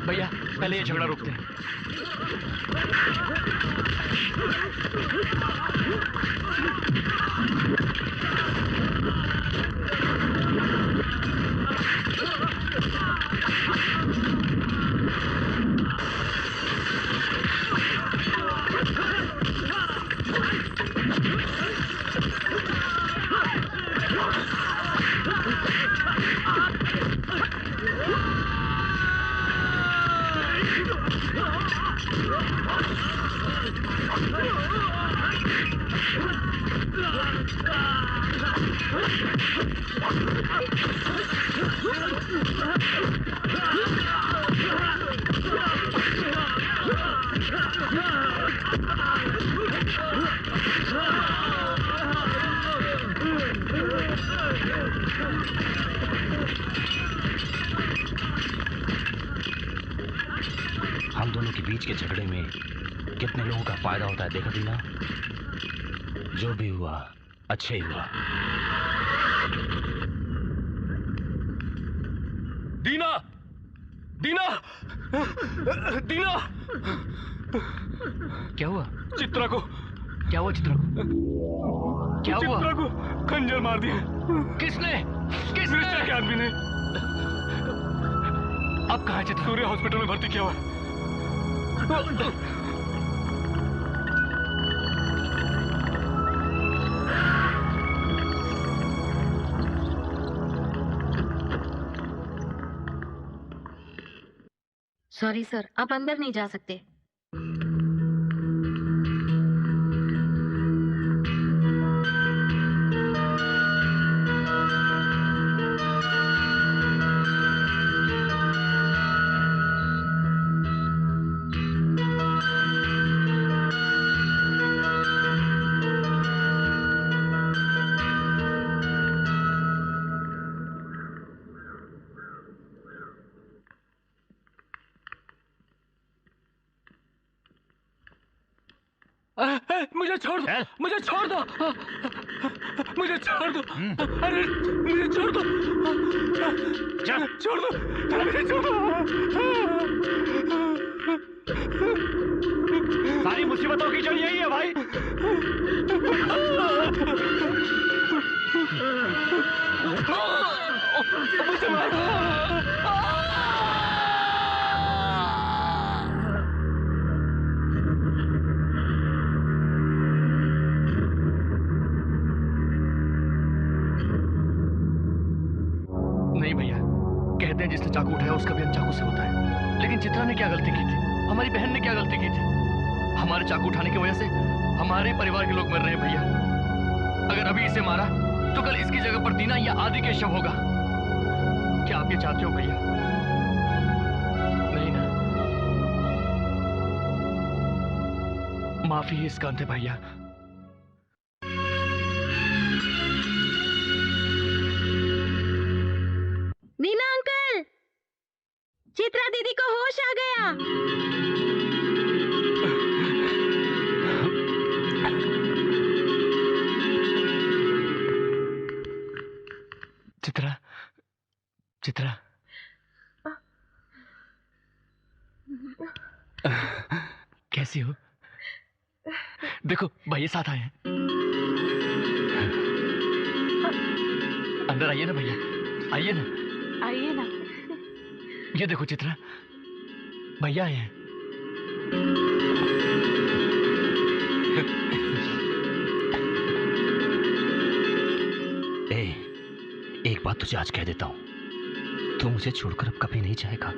भैया पहले ये झगड़ा रोकते हैं।
हम दोनों के बीच के झगड़े में कितने लोगों का फायदा होता है देखा दीना। जो भी हुआ अच्छा ही हुआ।
दीना, दीना, दीना,
क्या हुआ?
चित्रा को
क्या हुआ? चित्रा को क्या हुआ?
चित्रा को खंजर मार दिया।
किसने? किसने?
मिनिस्टर के आदमी ने।
अब कहाँ है चित्रा?
सूर्य हॉस्पिटल में भर्ती किया हुआ है।
सॉरी सर, आप अंदर नहीं जा सकते।
मुझे छोड़ दो, मुझे छोड़ दो, मुझे छोड़ दो, अरे मुझे छोड़ दो, छोड़ दो, मुझे छोड़ दो।
सारी मुसीबतों की जड़ यही है भाई।
मुझे मार।
नहीं भैया, कहते हैं जिसने चाकू उठाया उसका भी अंत चाकू से होता है। लेकिन चित्रा ने क्या गलती की थी? हमारी बहन ने क्या गलती की थी? हमारे चाकू उठाने की वजह से हमारे परिवार के लोग मर रहे हैं भैया। अगर अभी इसे मारा तो कल इसकी जगह पर दीना या आदि के शव होगा। क्या आप ये चाहते हो भैया? नहीं ना? माफी है इसका अंत है भैया।
दीना अंकल, चित्रा दीदी को हो होश आ गया।
चित्रा, चित्रा, कैसी हो? देखो भैया साथ आए हैं। अंदर आइए ना भैया, आइए ना।
आइए ना।
ये देखो चित्रा, भैया आए हैं।
एक बात तुझे आज कह देता हूं, तू मुझे छोड़कर अब कभी नहीं जाएगा।